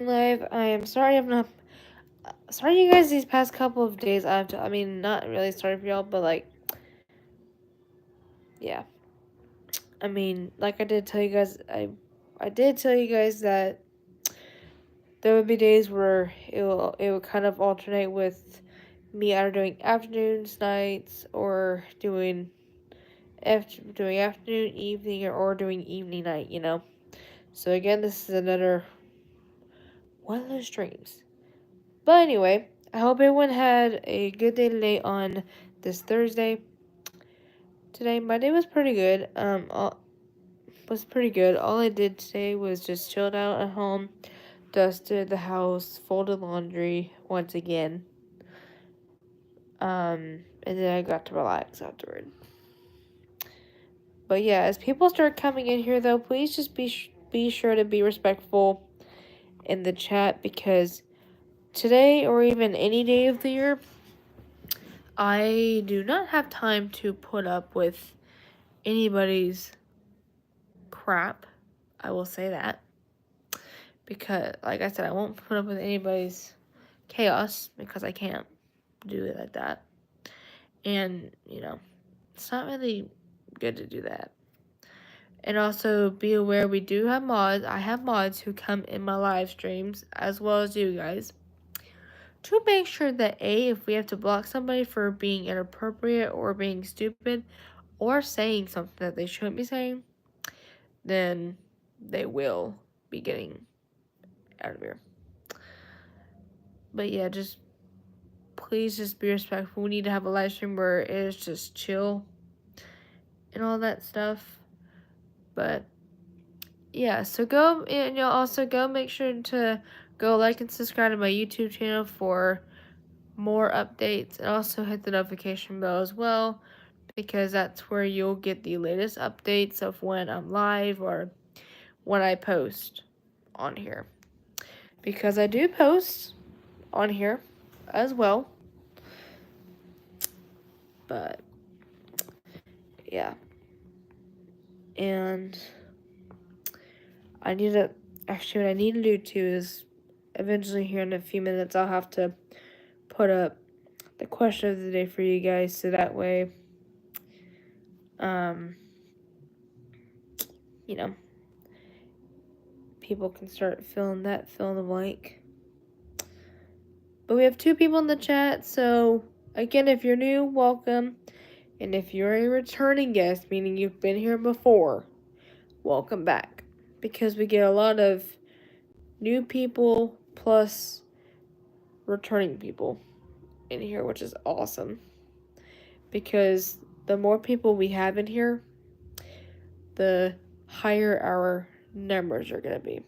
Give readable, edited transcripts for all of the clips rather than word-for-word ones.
live. I am sorry I'm not sorry you guys these past couple of days I mean not really sorry for y'all, but like yeah. I mean, like I did tell you guys I did tell you guys that there would be days where it would kind of alternate with me either doing afternoons, nights, or doing afternoon, evening, or doing evening night. So again, this is another one of those streams. But anyway, I hope everyone had a good day today on this Thursday. Today, my day was pretty good. Was pretty good. All I did today was just chilled out at home, dusted the house, folded laundry once again. And then I got to relax afterward. But yeah, as people start coming in here, though, please just be sure to be respectful in the chat, because today or even any day of the year, I do not have time to put up with anybody's crap. I will say that. Because, like I said, I won't put up with anybody's chaos because I can't do it like that. And, it's not really good to do that. And also be aware we do have mods. I have mods who come in my live streams as well as you guys, to make sure that if we have to block somebody for being inappropriate or being stupid or saying something that they shouldn't be saying, then they will be getting out of here. But yeah, please just be respectful. We need to have a live stream where it is just chill and all that stuff. But yeah, so go, and you'll also go make sure to go like and subscribe to my YouTube channel for more updates, and also hit the notification bell as well, because that's where you'll get the latest updates of when I'm live or when I post on here, because I do post on here as well. But yeah, and what I need to do too is eventually here in a few minutes I'll have to put up the question of the day for you guys, so that way you know, people can start fill in the blank. But we have 2 people in the chat, so again, if you're new, welcome. And if you're a returning guest, meaning you've been here before, welcome back. Because we get a lot of new people plus returning people in here, which is awesome. Because the more people we have in here, the higher our numbers are going to be.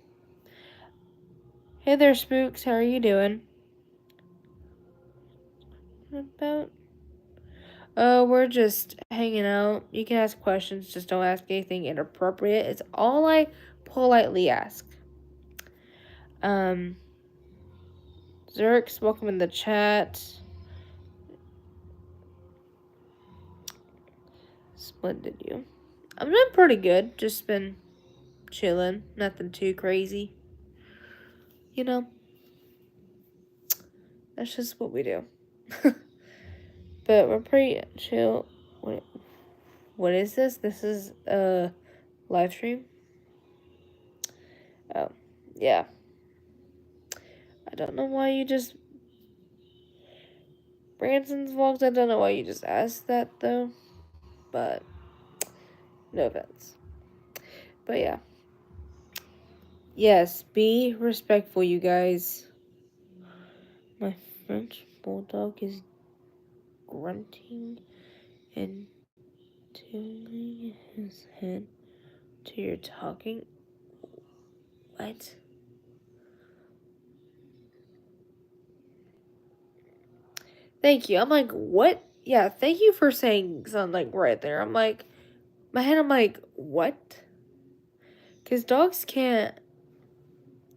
Hey there, Spooks. How are you doing? We're just hanging out. You can ask questions, just don't ask anything inappropriate. It's all I politely ask. Zerx, welcome in the chat. Splendid, you. I'm doing pretty good. Just been chilling. Nothing too crazy. That's just what we do. But we're pretty chill. What is this? This is a live stream? Oh, yeah. I don't know why you just... Branson's vlogs, I don't know why you just asked that, though. But, no offense. But, yeah. Yes, be respectful, you guys. My French bulldog is grunting and tilting his head to your talking. What? Thank you. I'm like, what? Yeah, thank you for saying something like right there. I'm like, I'm like, what? Because dogs can't.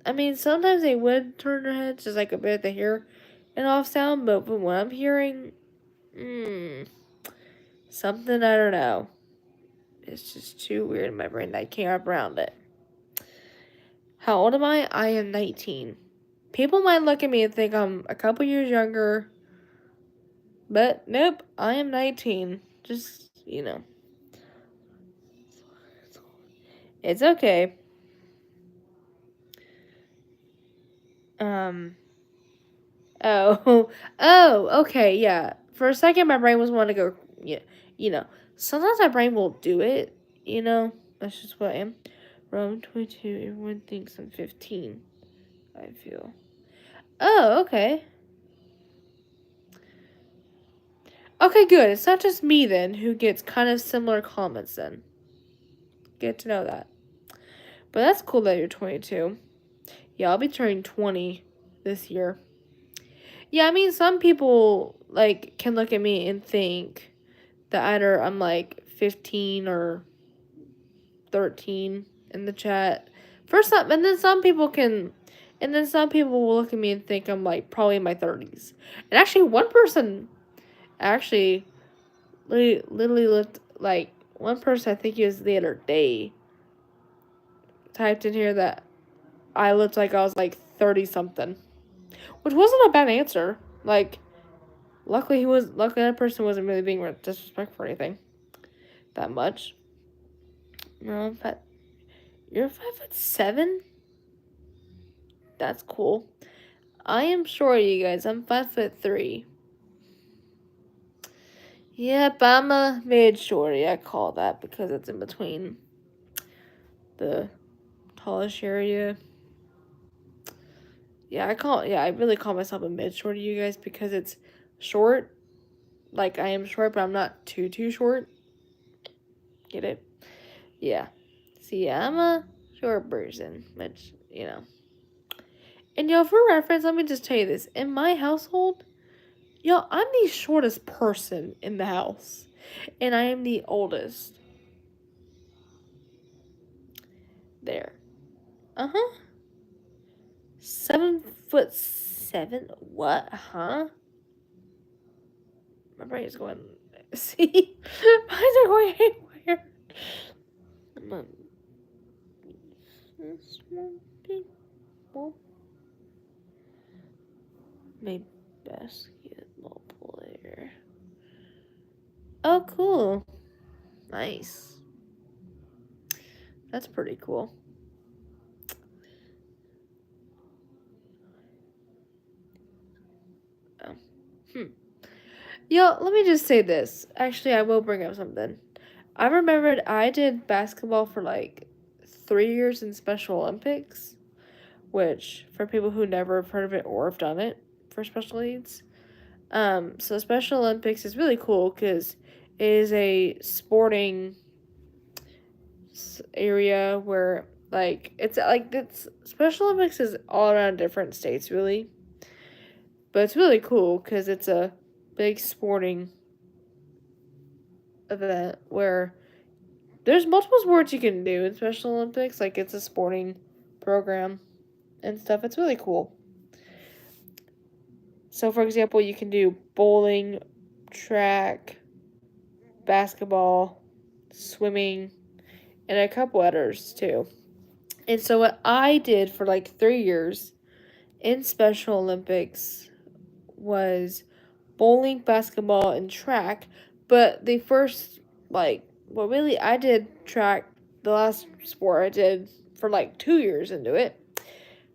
I mean, sometimes they would turn their heads just like a bit to hear an off sound, but when I'm hearing, something I don't know. It's just too weird in my brain that I can't wrap around it. How old am I? I am 19. People might look at me and think I'm a couple years younger, but nope, I am 19. Just, it's okay. Oh, oh, okay, yeah. For a second, my brain was wanting to go, yeah, sometimes my brain will do it, That's just what I am. I'm 22, everyone thinks I'm 15, I feel. Oh, okay. Okay, good. It's not just me then who gets kind of similar comments then. Get to know that. But that's cool that you're 22. Yeah, I'll be turning 20 this year. Yeah, I mean, some people, like, can look at me and think that either I'm, like, 15 or 13 in the chat. And then some people will look at me and think I'm, like, probably in my 30s. And actually, one person literally looked like, one person, I think it was the other day, typed in here that I looked like I was, like, 30 something. Which wasn't a bad answer. Like, luckily that person wasn't really being disrespectful or anything. That much. No, but you're 5'7"? That's cool. I am short, you guys. I'm 5'3". Yep, I'm a mid shorty. I call that because it's in between the tallish area. Yeah, I really call myself a mid shorty, you guys, because it's short. Like, I am short, but I'm not too short. Get it? Yeah. See, I'm a short person, which, And, for reference, let me just tell you this. In my household, I'm the shortest person in the house. And I am the oldest. There. Uh-huh. 7'7"? What? Huh? My brain's going... See? Mine's are going haywire. My basketball player. Oh, cool. Nice. That's pretty cool. Oh. Yo, let me just say this. Actually, I will bring up something. I remembered I did basketball for like 3 years in Special Olympics, which, for people who never have heard of it or have done it for special needs, so Special Olympics is really cool because it is a sporting area where, like, it's Special Olympics is all around different states, really. But it's really cool because it's a big sporting event where there's multiple sports you can do in Special Olympics. Like, it's a sporting program and stuff. It's really cool. So, for example, you can do bowling, track, basketball, swimming, and a couple others too. And so what I did for like 3 years in Special Olympics was bowling, basketball, and track. But the first, really, I did track, the last sport I did for like 2 years into it.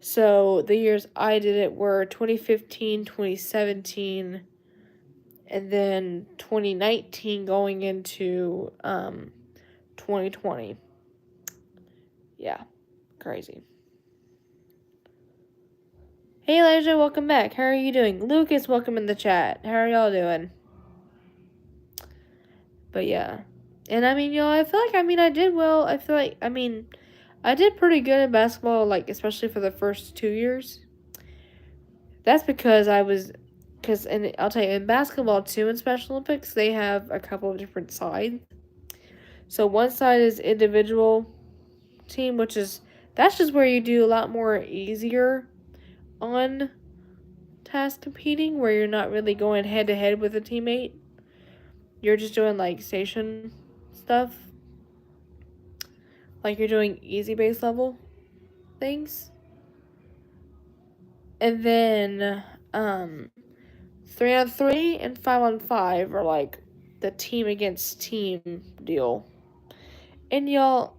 So the years I did it were 2015, 2017, and then 2019 going into 2020. Yeah, crazy. Hey Elijah, welcome back. How are you doing? Lucas, welcome in the chat. How are y'all doing? But yeah. And I mean, I feel like, I did well. I feel like, I did pretty good in basketball, like, especially for the first 2 years. That's because and I'll tell you, in basketball too, in Special Olympics, they have a couple of different sides. So one side is individual team, that's just where you do a lot more easier on task competing, where you're not really going head to head with a teammate. You're just doing like station stuff. Like, you're doing easy base level things. And then 3-on-3 and 5-on-5 are like the team against team deal. And y'all,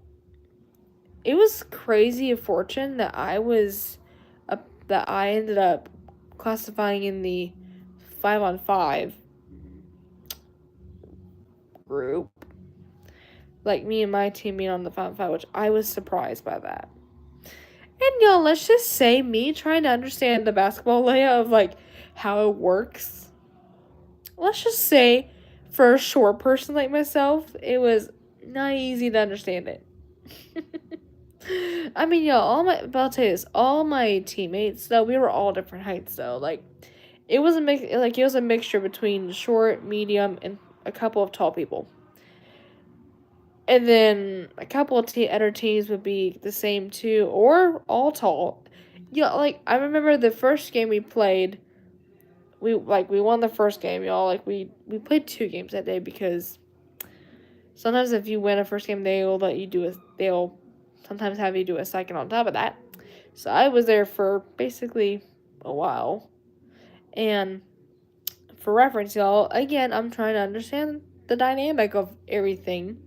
it was crazy of fortune that that I ended up classifying in the 5-on-5 group. Like me and my team being on the 5-on-5, which I was surprised by that. And y'all, let's just say me trying to understand the basketball layout of like how it works. Let's just say for a short person like myself, it was not easy to understand it. I mean, y'all, but I'll tell you this, all my teammates, though, we were all different heights, though. Like, it was a mixture between short, medium, and a couple of tall people. And then a couple of other teams would be the same too, or all tall. Yeah, like I remember the first game we played. We won the first game, y'all. Like we played 2 games that day because sometimes if you win a first game, they'll sometimes have you do a second on top of that. So I was there for basically a while, and for reference, y'all, again, I'm trying to understand the dynamic of everything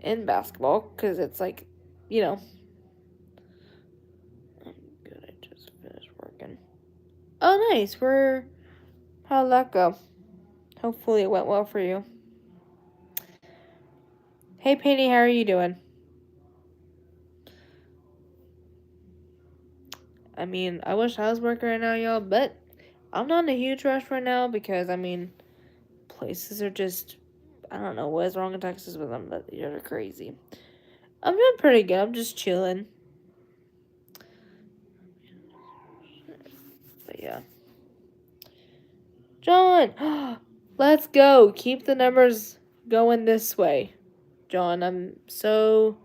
in basketball because it's like, you know. I'm good. I just finished working. Oh, nice. How'd that go? Hopefully it went well for you. Hey, Penny, how are you doing? I mean, I wish I was working right now, y'all, but I'm not in a huge rush right now because, I mean, places are just, I don't know what is wrong in Texas with them, but they're crazy. I'm doing pretty good. I'm just chilling. But yeah. John, let's go. Keep the numbers going this way. John, I'm so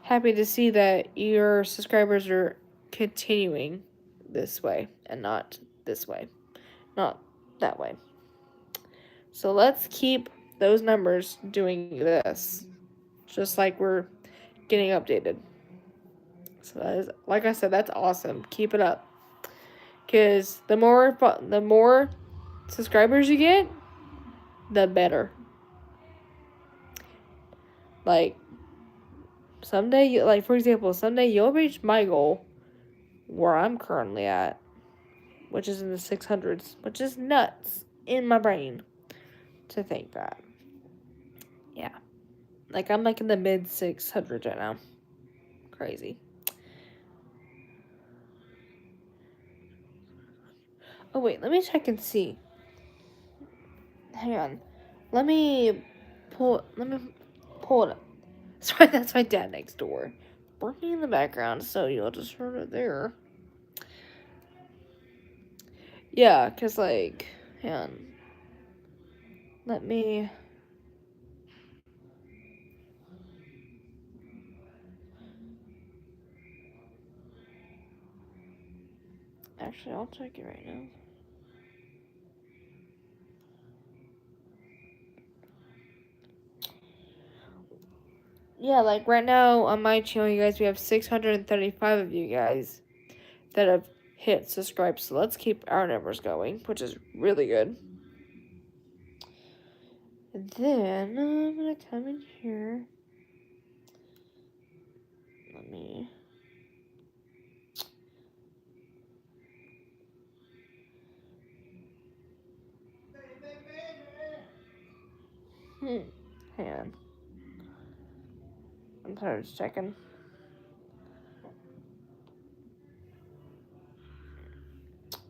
happy to see that your subscribers are continuing this way and not this way. Not that way. So let's keep those numbers doing this. Just like we're getting updated. So that is, like I said, that's awesome. Keep it up. Cause the more subscribers you get, the better. Like someday, like for example, someday you'll reach my goal where I'm currently at, which is in the 600s, which is nuts in my brain to think that. Yeah. Like, I'm like in the mid 600s right now. Crazy. Oh, wait, let me check and see. Hang on. Let me pull it up. Sorry, that's my dad next door. Working in the background, so you'll just heard it there. Yeah, because, like, hang on. Let me... Actually, I'll check it right now. Yeah, like right now on my channel, you guys, we have 635 of you guys that have hit subscribe. So let's keep our numbers going, which is really good. And then I'm going to come in here. Let me... Hang on. I'm sorry, just checking.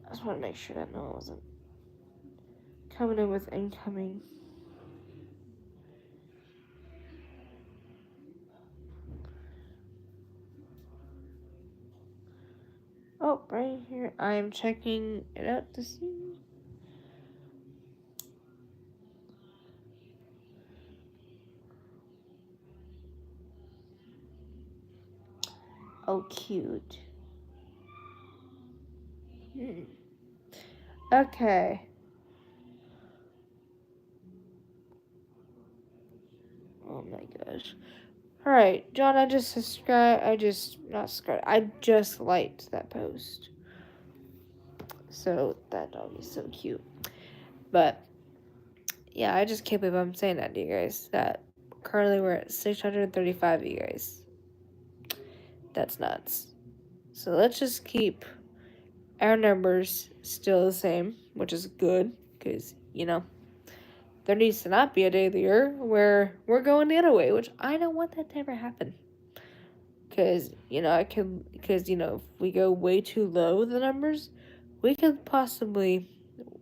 I just want to make sure that no one wasn't coming in with incoming. Oh, right here. I'm checking it out to see. Oh, cute. Okay. Oh my gosh. Alright, John, I just liked that post. So that dog is so cute. But yeah, I just can't believe I'm saying that to you guys. That currently we're at 635, you guys. That's nuts. So let's just keep our numbers still the same, which is good, because, there needs to not be a day of the year where we're going the other way, which I don't want that to ever happen. Because, if we go way too low, the numbers, we could possibly,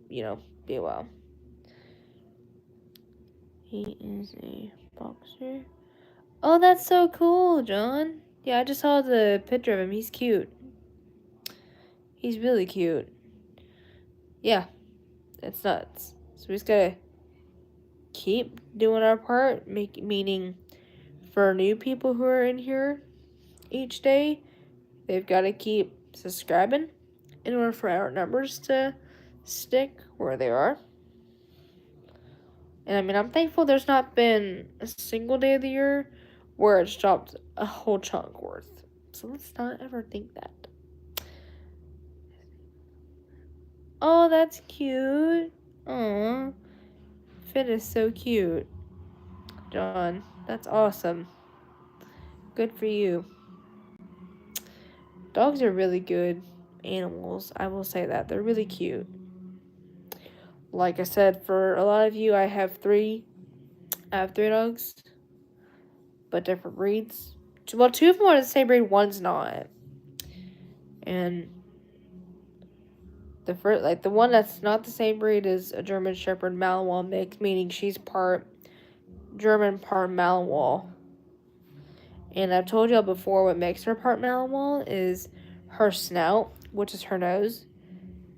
be well. He is a boxer. Oh, that's so cool, John. Yeah, I just saw the picture of him. He's cute. He's really cute. Yeah, it's nuts. So we just gotta keep doing our part, meaning for new people who are in here each day, they've got to keep subscribing in order for our numbers to stick where they are. And I mean, I'm thankful there's not been a single day of the year where it's dropped a whole chunk worth. So let's not ever think that. Oh, that's cute. Aww. Finn is so cute. John, that's awesome. Good for you. Dogs are really good animals. I will say that. They're really cute. Like I said, for a lot of you, I have three dogs, but different breeds. Well, two of them are the same breed, one's not. And the one that's not the same breed is a German Shepherd Malinois mix, meaning she's part German, part Malinois. And I've told y'all before what makes her part Malinois is her snout, which is her nose.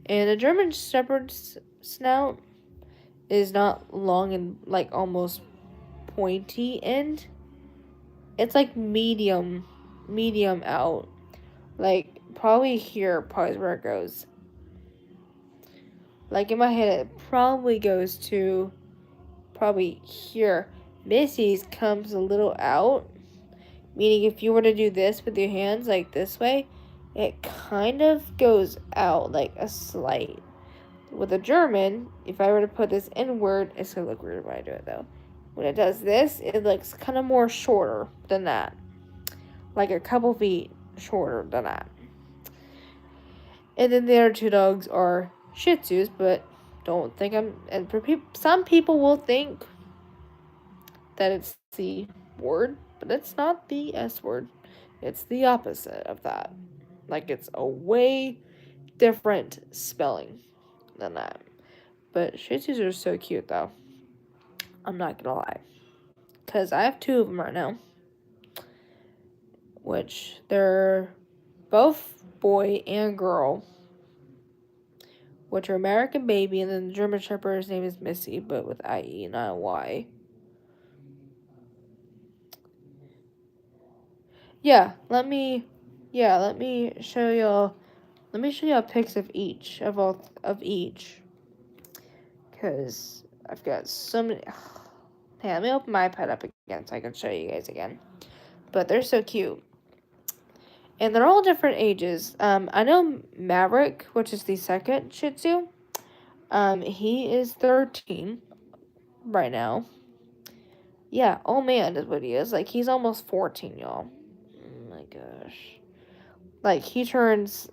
And a German Shepherd's snout is not long and like almost pointy end. It's like medium out. Like probably here probably is where it goes. Like in my head it probably goes to probably here. Missy's comes a little out. Meaning if you were to do this with your hands like this way, it kind of goes out like a slight. With a German, if I were to put this inward, it's going to look weird when I do it though. When it does this, it looks kind of more shorter than that. Like a couple feet shorter than that. And then the other two dogs are Shih Tzus, but don't think and for some people will think that it's the word, but it's not the S word. It's the opposite of that. Like it's a way different spelling than that. But Shih Tzus are so cute though. I'm not gonna lie. Because I have two of them right now. Which they're both boy and girl. Which are American Baby, and then the German Shepherd's name is Missy, but with IE, not Y. Let me show y'all. Let me show y'all pics of each because I've got so many. Hey, let me open my iPad up again so I can show you guys again. But they're so cute. And they're all different ages. I know Maverick, which is the second Shih Tzu. He is 13 right now. Yeah, oh man is what he is. Like, he's almost 14, y'all. Oh my gosh. Like, he turns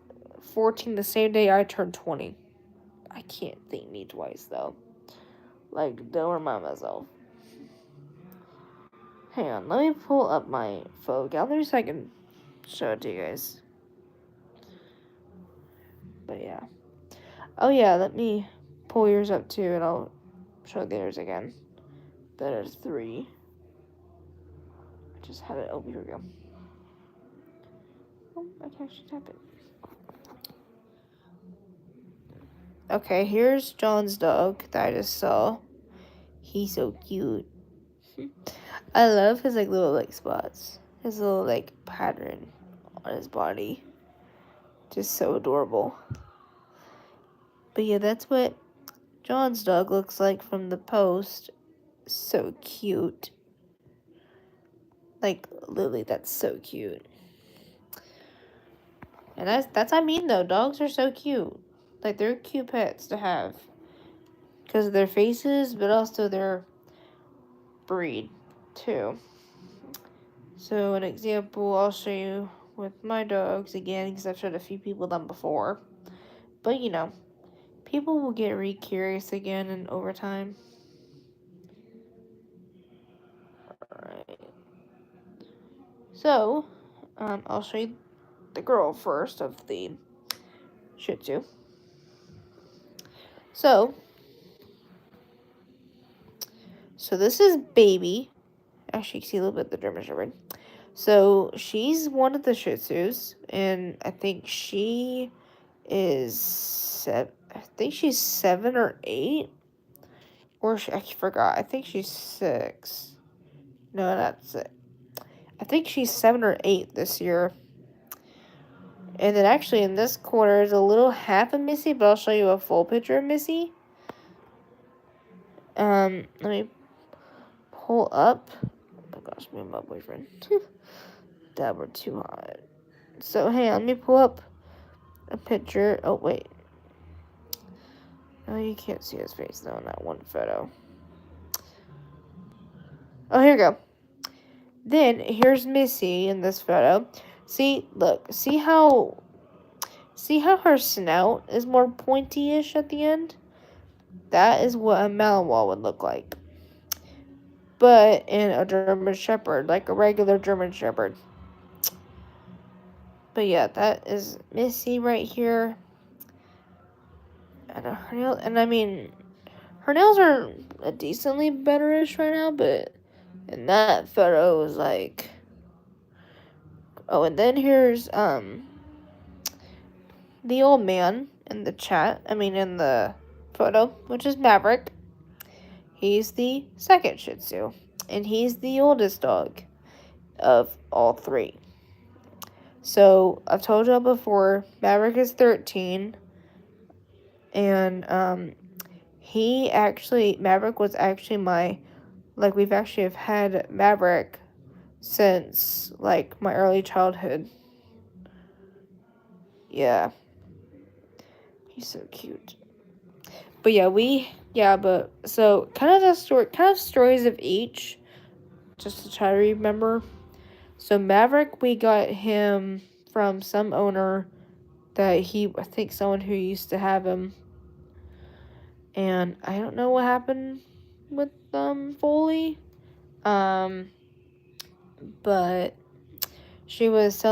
14 the same day I turn 20. I can't think me twice, though. Like, don't remind myself. Hang on, let me pull up my photo gallery so I can show it to you guys. But yeah. Oh yeah, let me pull yours up too and I'll show theirs again. There's 3. I just had it. Oh, here we go. Oh, I can actually tap it. Okay, here's John's dog that I just saw. He's so cute. I love his like little like spots. His little like pattern on his body. Just so adorable. But yeah, that's what John's dog looks like from the post. So cute. Like Lily, that's so cute. And that's I mean though, dogs are so cute. Like, they're cute pets to have. Because of their faces, but also their breed, too. So, an example I'll show you with my dogs again, because I've showed a few people them before. But, you know, people will get re-curious again and over time. Alright. So, I'll show you the girl first of the Shih Tzu. So this is Baby. Actually, you can see a little bit of the German Shepherd. So, she's one of the Shih Tzus, and I think she is I think she's 7 or 8. I forgot. I think she's 6. No, that's it. I think she's 7 or 8 this year. And then actually in this corner is a little half of Missy, but I'll show you a full picture of Missy. Let me pull up. Oh my gosh, me and my boyfriend. That were too hot. So, hey, let me pull up a picture. Oh, wait. Oh, you can't see his face, though, in that one photo. Oh, here we go. Then, here's Missy in this photo. See, look. See how her snout is more pointy-ish at the end? That is what a Malinois would look like. But in a German Shepherd, like a regular German Shepherd. But yeah, that is Missy right here. And her nails, and I mean, her nails are a decently betterish right now, but in that photo it was like, oh, and then here's the old man in the chat. I mean, in the photo, which is Maverick. He's the second Shih Tzu, and he's the oldest dog of all 3. So I've told y'all before, Maverick is 13. And Maverick was actually we've actually have had Maverick since like my early childhood. Yeah. He's so cute. But so kind of stories of each, just to try to remember. So Maverick, we got him from some owner I think someone who used to have him. And I don't know what happened with Foley. But this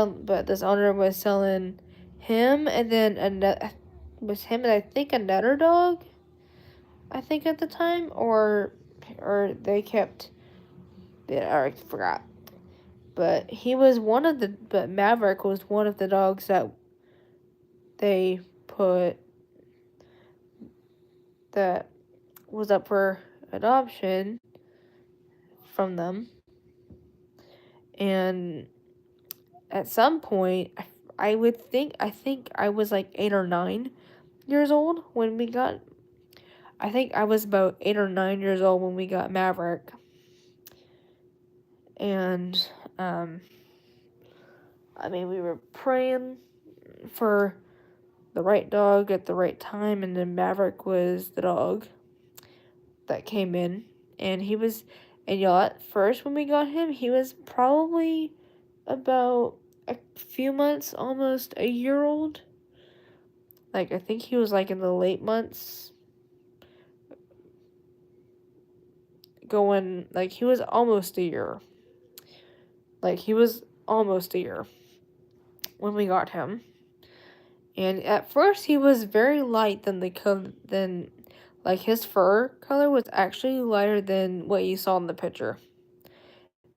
owner was selling him, and then I think another dog, I think at the time, or they kept, I forgot. But Maverick was one of the dogs that they put that was up for adoption from them. And at some point, I think I was like 8 or 9 years old when we got, I think I was about 8 or 9 years old when we got Maverick. And, I mean, we were praying for the right dog at the right time, and then Maverick was the dog that came in. And y'all, at first when we got him, he was probably about a few months, almost a year old. Like, I think he was like in the late months. He was almost a year. Like, he was almost a year when we got him. And at first he was very light his fur color was actually lighter than what you saw in the picture.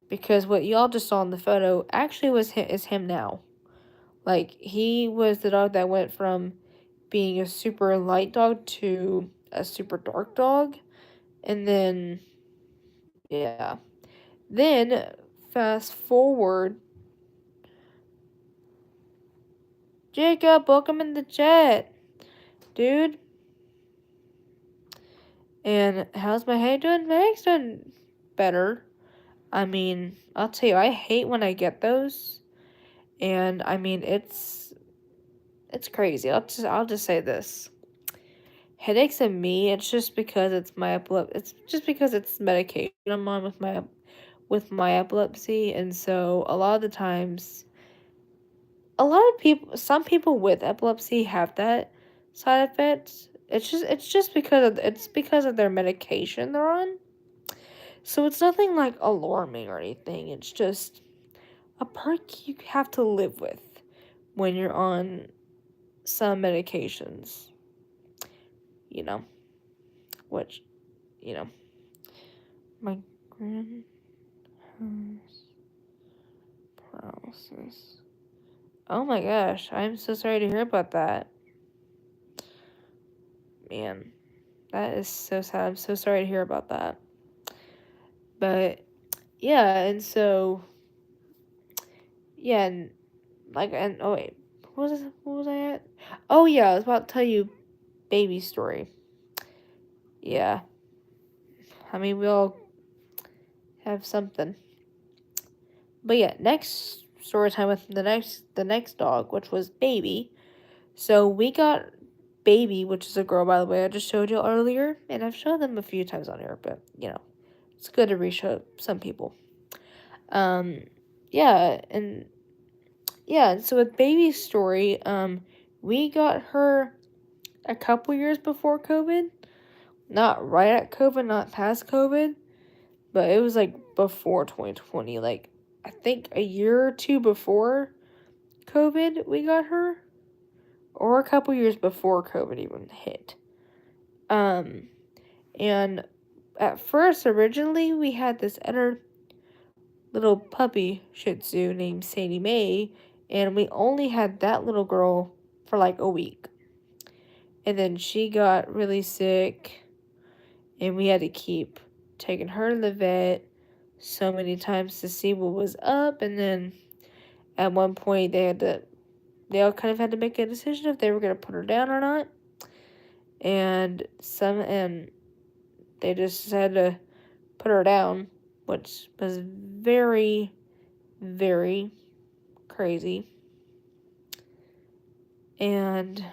Because what y'all just saw in the photo actually is him now. Like, he was the dog that went from being a super light dog to a super dark dog. And then, yeah. Then, fast forward. Jacob, welcome in the chat. Dude. And how's my head doing? My head's doing better. I mean, I'll tell you, I hate when I get those. And I mean, it's crazy. I'll just say this. headaches in me, it's just because it's just because it's medication I'm on with my epilepsy, and so a lot of the times, some people with epilepsy have that side effect. It's because of their medication they're on. So it's nothing like alarming or anything. It's just a perk you have to live with when you're on some medications, you know, which, you know, my grand has paralysis. Oh my gosh, I'm so sorry to hear about that. Man, that is so sad. I'm so sorry to hear about that. But yeah, and so yeah, and oh wait, what was I at? Oh yeah, I was about to tell you baby story. Yeah. I mean, we all have something. But yeah, next story time with the next dog, which was Baby. So we got Baby, which is a girl, by the way. I just showed you earlier, and I've shown them a few times on here, but it's good to re-show some people. Um, yeah, and so with Baby's story, we got her a couple years before COVID. Not right at COVID, not past COVID, but it was like before 2020. Like, I think a year or two before COVID, we got her, or a couple years before COVID even hit. And at first, originally, we had this other little puppy Shih Tzu named Sadie Mae, and we only had that little girl for like a week. And then she got really sick, and we had to keep taking her to the vet so many times to see what was up. And then at one point, they all kind of had to make a decision if they were going to put her down or not. And they just had to put her down, which was very, very crazy. And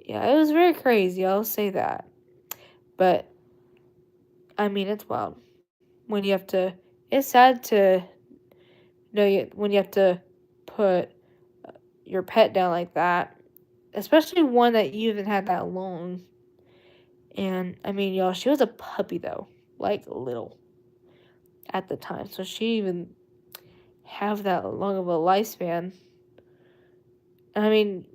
yeah, it was very crazy, I'll say that. But I mean, it's wild when you have to. It's sad to know when you have to put your pet down like that, especially one that you haven't had that long. And I mean, y'all, she was a puppy though, like little at the time, so she even have that long of a lifespan. I mean,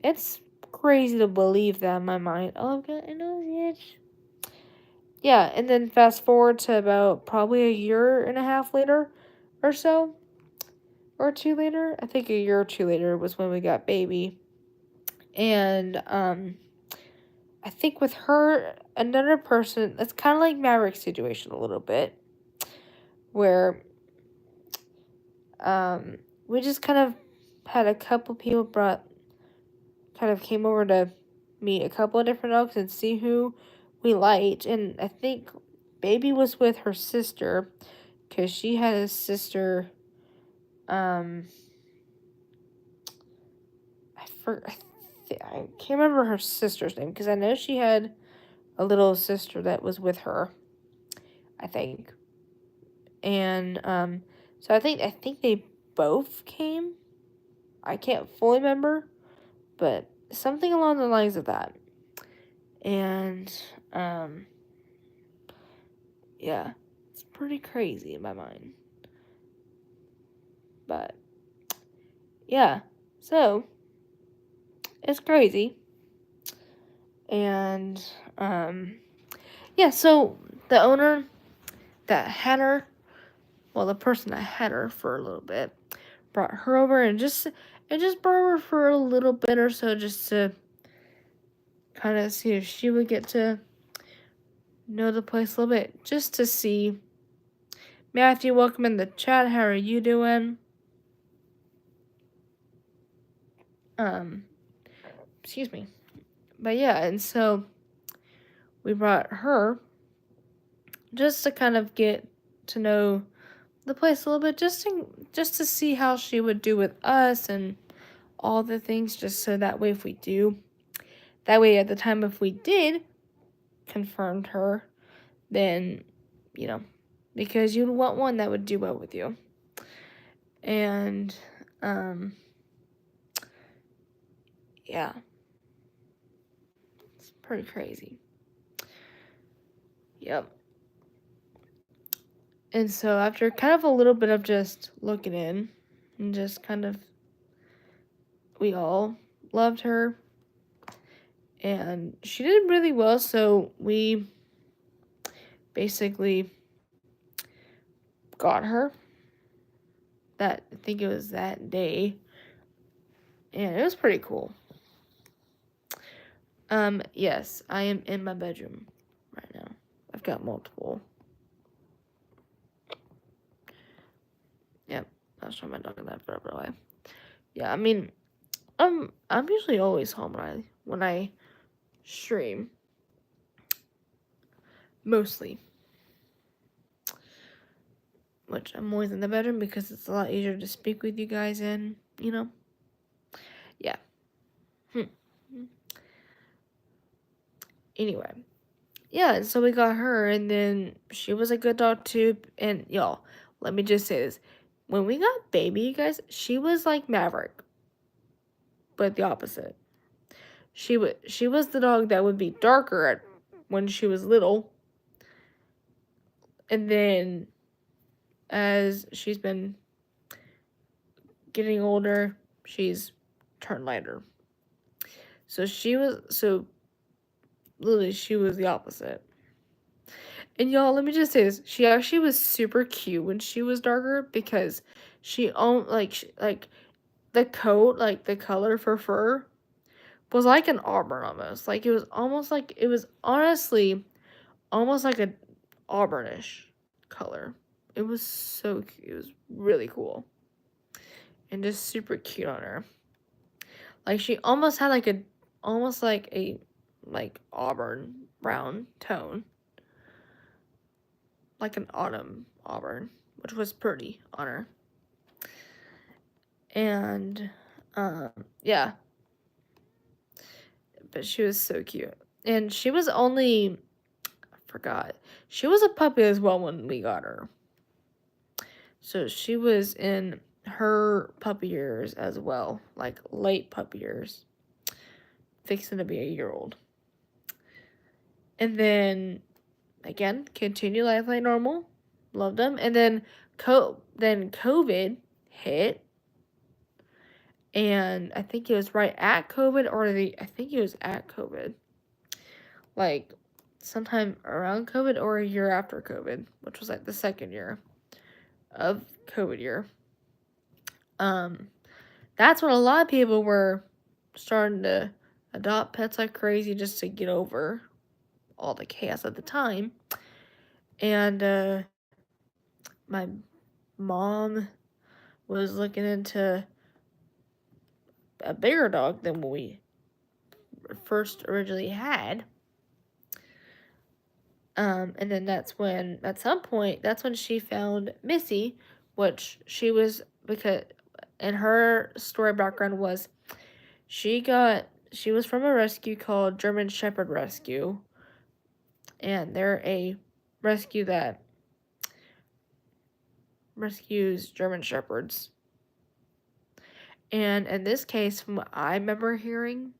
it's crazy to believe that in my mind. Oh, I've got a nose itch. Yeah, and then fast forward to about probably a year and a half later or so, or two later. I think a year or two later was when we got Baby. And I think with her, another person, it's kind of like Maverick's situation a little bit, where we just kind of had a couple people came over to meet a couple of different dogs and see who we liked. And I think Baby was with her sister, because she had a sister, I can't remember her sister's name, because I know she had a little sister that was with her, I think. And so I think they both came. I can't fully remember, but something along the lines of that. And yeah, it's pretty crazy in my mind. But yeah, so it's crazy. And yeah, so the owner that had her, well, the person that had her for a little bit, brought her over and just brought her for a little bit or so, just to kind of see if she would get to know the place a little bit, just to see. Matthew, welcome in the chat. How are you doing? Excuse me. But yeah, and so we brought her just to kind of get to know the place a little bit, just to see how she would do with us and all the things, just so that way if we do That way, at the time, if we did confirm her, then, because you'd want one that would do well with you. And, yeah. It's pretty crazy. Yep. And so after kind of a little bit of just looking in, and just kind of, we all loved her. And she did really well, so we basically got her. I think it was that day. And it was pretty cool. Yes, I am in my bedroom right now. I've got multiple. Yep, that's why my dog in that forever away. Yeah, I mean, I'm usually always home when I stream. Mostly. Which I'm always in the bedroom because it's a lot easier to speak with you guys in, Yeah. Anyway. Yeah, and so we got her, and then she was a good dog too. And y'all, let me just say this. When we got Baby, you guys, she was like Maverick. But the opposite. She was the dog that would be darker when she was little. And then as she's been getting older, she's turned lighter. So literally she was the opposite. And y'all, let me just say this. She actually was super cute when she was darker because she owned like the coat, like the color for fur was like an auburn almost. Like it was honestly almost like an auburnish color. It was so cute. It was really cool. And just super cute on her. Like she almost had like a auburn brown tone. Like an autumn auburn, which was pretty on her. And yeah. But she was so cute. And she was only she was a puppy as well when we got her. So she was in her puppy years as well, like late puppy years, fixing to be a year-old. And then, again, continue life like normal, loved them. And then COVID hit, and I think it was right at COVID, I think it was at COVID, like sometime around COVID or a year after COVID, which was like the second year of COVID year. That's when a lot of people were starting to adopt pets like crazy just to get over all the chaos at the time. And my mom was looking into a bigger dog than what we first originally had. And then that's when she found Missy, which she was, because in her story background was she was from a rescue called German Shepherd Rescue, and they're a rescue that rescues German Shepherds. And in this case, from what I remember hearing,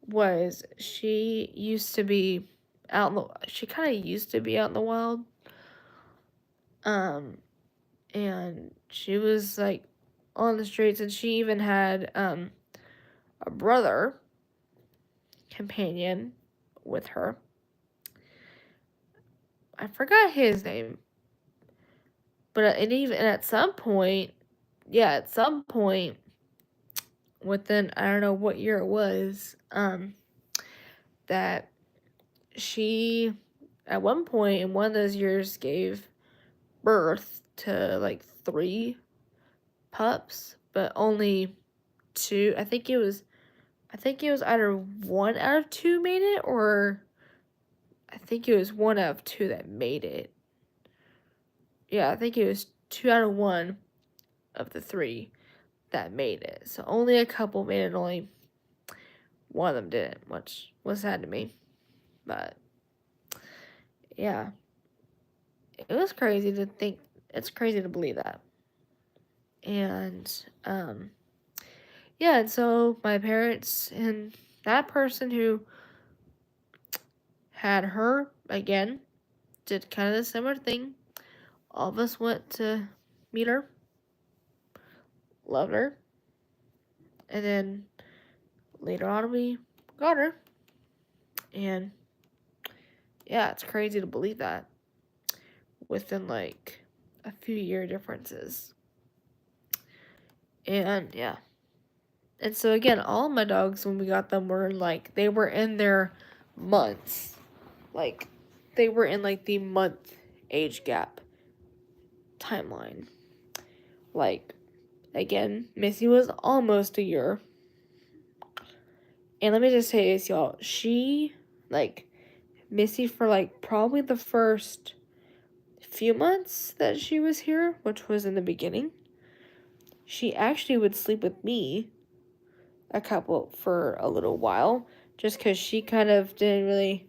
was she used to be she kind of used to be out in the wild. And she was like on the streets, and she even had a brother companion with her. I forgot his name. But at some point, within, I don't know what year it was, that she, at one point in one of those years, gave birth to like 3 pups, but only 2. I think it was either 1 out of 2 made it, or I think it was 1 out of 2 that made it. Yeah, I think it was 2 out of 1 of the 3 that made it. So only a couple made it, only one of them didn't, which was sad to me. But yeah, it was crazy to think. It's crazy to believe that. And yeah, and so my parents and that person who had her again did kind of the similar thing. All of us went to meet her, loved her, and then later on we got her. And yeah, it's crazy to believe that within like a few year differences. And yeah. And so again, all of my dogs when we got them were like they were in their months. Like they were in like the month age gap timeline. Like again, Missy was almost a year. And let me just say this, y'all. She like Missy for like probably the first few months that she was here, which was in the beginning. She actually would sleep with me for a little while, just because she kind of didn't really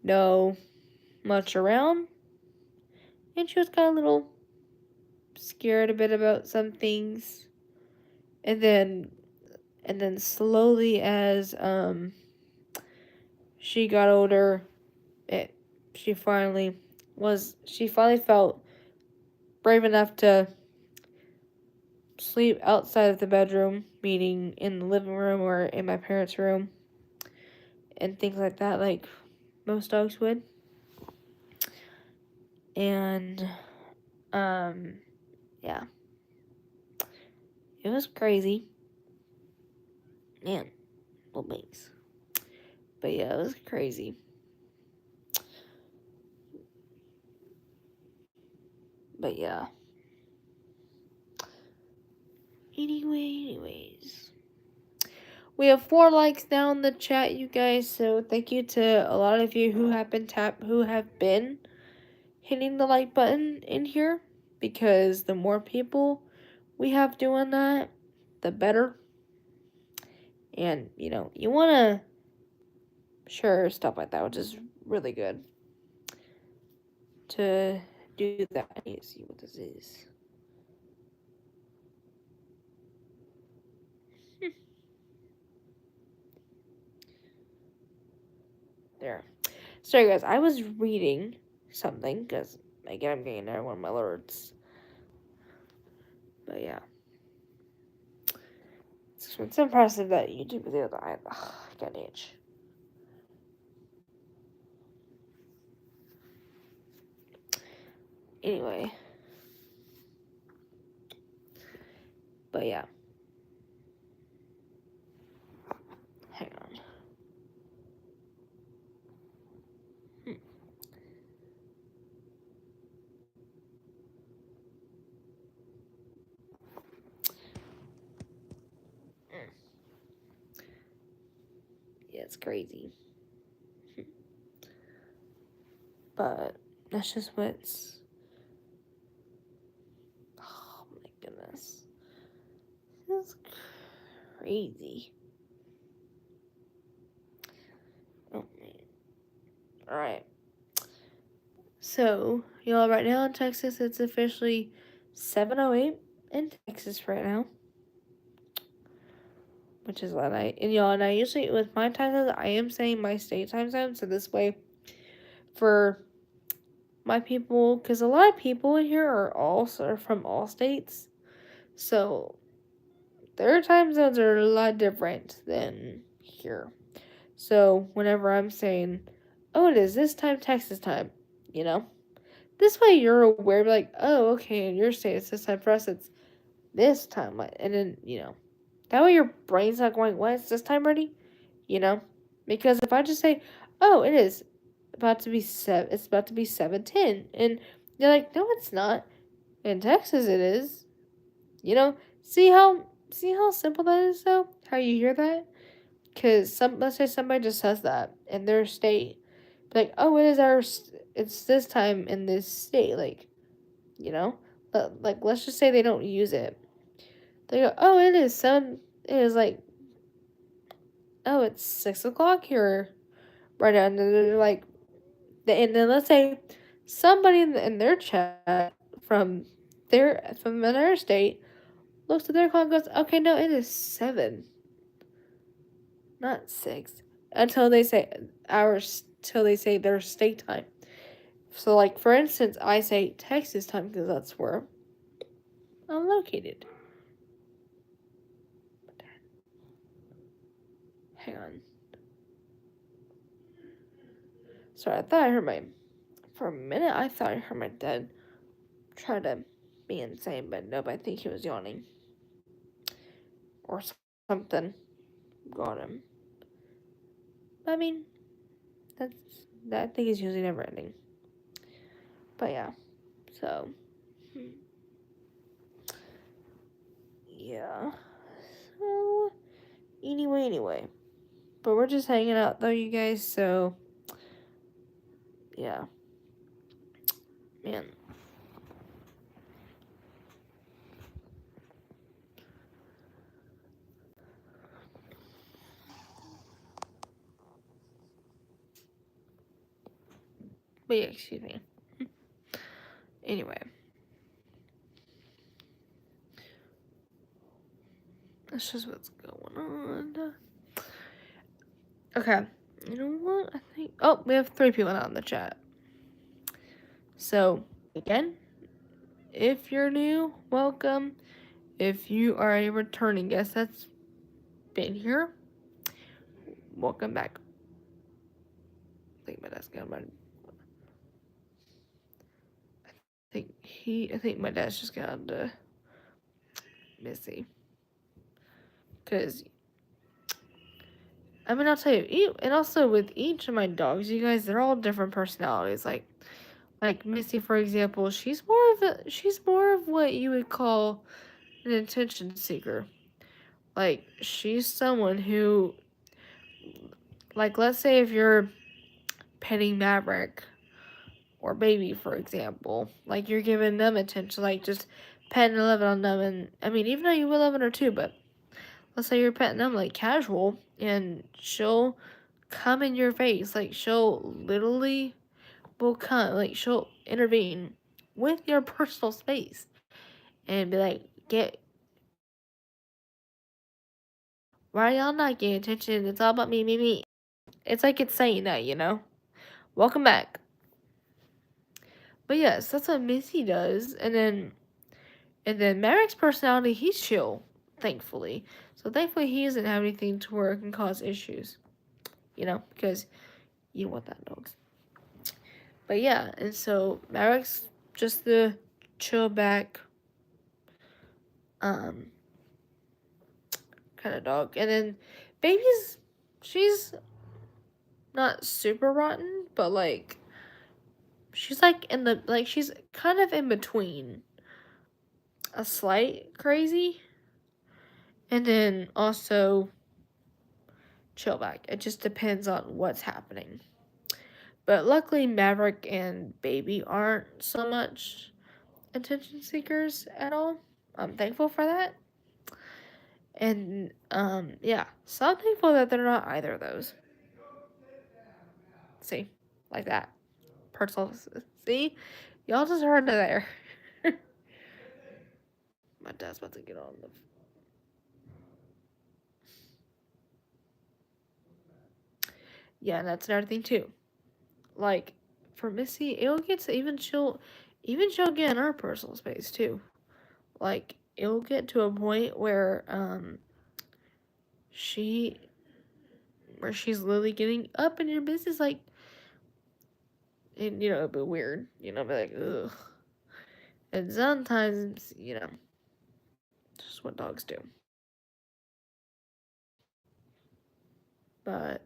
know much around, and she was kind of a little scared a bit about some things, and then slowly as she got older, she finally felt brave enough to sleep outside of the bedroom, meaning in the living room or in my parents' room, and things like that, like most dogs would. And yeah, it was crazy. Man, little babies. But yeah, it was crazy. But yeah. Anyways. We have 4 likes now in the chat, you guys. So thank you to a lot of you who have been hitting the like button in here, because the more people we have doing that, the better. And you want to share stuff like that, which is really good to do that. I need to see what this is. There. Sorry, guys. I was reading something because again, I'm getting there one of my alerts. But yeah, it's impressive that YouTube video that I got an itch. Anyway, but yeah, hang on. Yeah, it's crazy. But that's just what's. Oh my goodness. This is crazy. Oh man. Alright. So, y'all, right now in Texas, it's officially 7:08 in Texas right now. Which is what and I usually, with my time zone, I am saying my state time zone, so this way, for my people, because a lot of people in here are from all states, so their time zones are a lot different than here. So whenever I'm saying, oh, it is this time Texas time, this way you're aware, like, oh, okay, in your state it's this time, for us it's this time, and then that way your brain's not going, what, it's this time already? Because if I just say, oh, it is about to be 7:10, and you're like, no, it's not. In Texas, it is. See how simple that is, though. How you hear that? Because let's say somebody just says that in their state, like, oh, it's this time in this state, but like let's just say they don't use it. They go, oh, it is like oh, it's 6 o'clock here right now. And then they're like, and then let's say somebody in their chat from another state looks at their clock and goes, okay, no, it is 7, not 6. Until they say hours, till they say their state time. So, like, for instance, I say Texas time because that's where I'm located. Hang on. Sorry, I thought I heard for a minute, I thought I heard my dad try to be insane, but nope, I think he was yawning. Or something got him. I mean, that thing is usually never ending. But yeah, so yeah. So anyway. But we're just hanging out though, you guys, so yeah. Man. But yeah, excuse me. Anyway. That's just what's going on. Okay. You know what? I think. Oh, we have 3 people now in the chat. So, again, if you're new, welcome. If you are a returning guest that's been here, welcome back. I think my dad's got my. I think my dad's just got Missy. Because, I mean, I'll tell you, and also with each of my dogs, you guys, they're all different personalities. Like Missy, for example, she's more of what you would call an attention seeker. Like, she's someone who, like, let's say if you're petting Maverick or Baby, for example, like, you're giving them attention, like, just petting and loving on them, and, I mean, even though you will love her too, but let's say you're petting them, like, casual, and she'll come in your face, like, she'll literally will come, like, she'll intervene with your personal space, and be like, why y'all not getting attention? It's all about me. It's like it's saying that, you know? Welcome back. But yes, that's what Missy does. And then Merrick's personality, he's chill, thankfully. So thankfully he doesn't have anything to where it can cause issues. You know, because you want that dogs. But yeah, and so Merrick's just the chill back kind of dog. And then Baby's, she's not super rotten, but like she's like she's kind of in between a slight crazy and then also chill back. It just depends on what's happening. But luckily Maverick and Baby aren't so much attention seekers at all. I'm thankful for that. And yeah, so I'm thankful that they're not either of those. See, like that. Personal. See, y'all just heard it there. My dad's about to get on the. Yeah, and that's another thing too. Like for Missy, it'll get to she'll get in our personal space too. Like it'll get to a point where she's literally getting up in your business, like, and you know, it'd be weird, you know, be like, ugh. And sometimes, you know, just what dogs do. But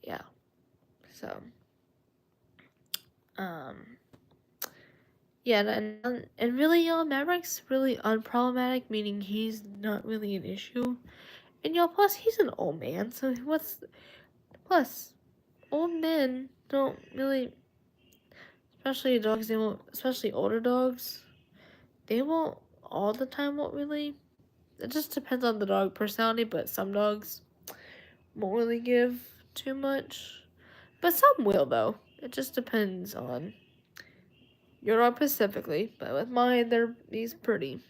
yeah, so yeah, and really, y'all, Maverick's really unproblematic, meaning he's not really an issue. And y'all, plus he's an old man, so plus old men don't really, especially dogs, especially older dogs, they won't all the time, won't really. It just depends on the dog personality, but some dogs, won't really give too much. But some will, though. It just depends on your dog specifically. But with mine, he's pretty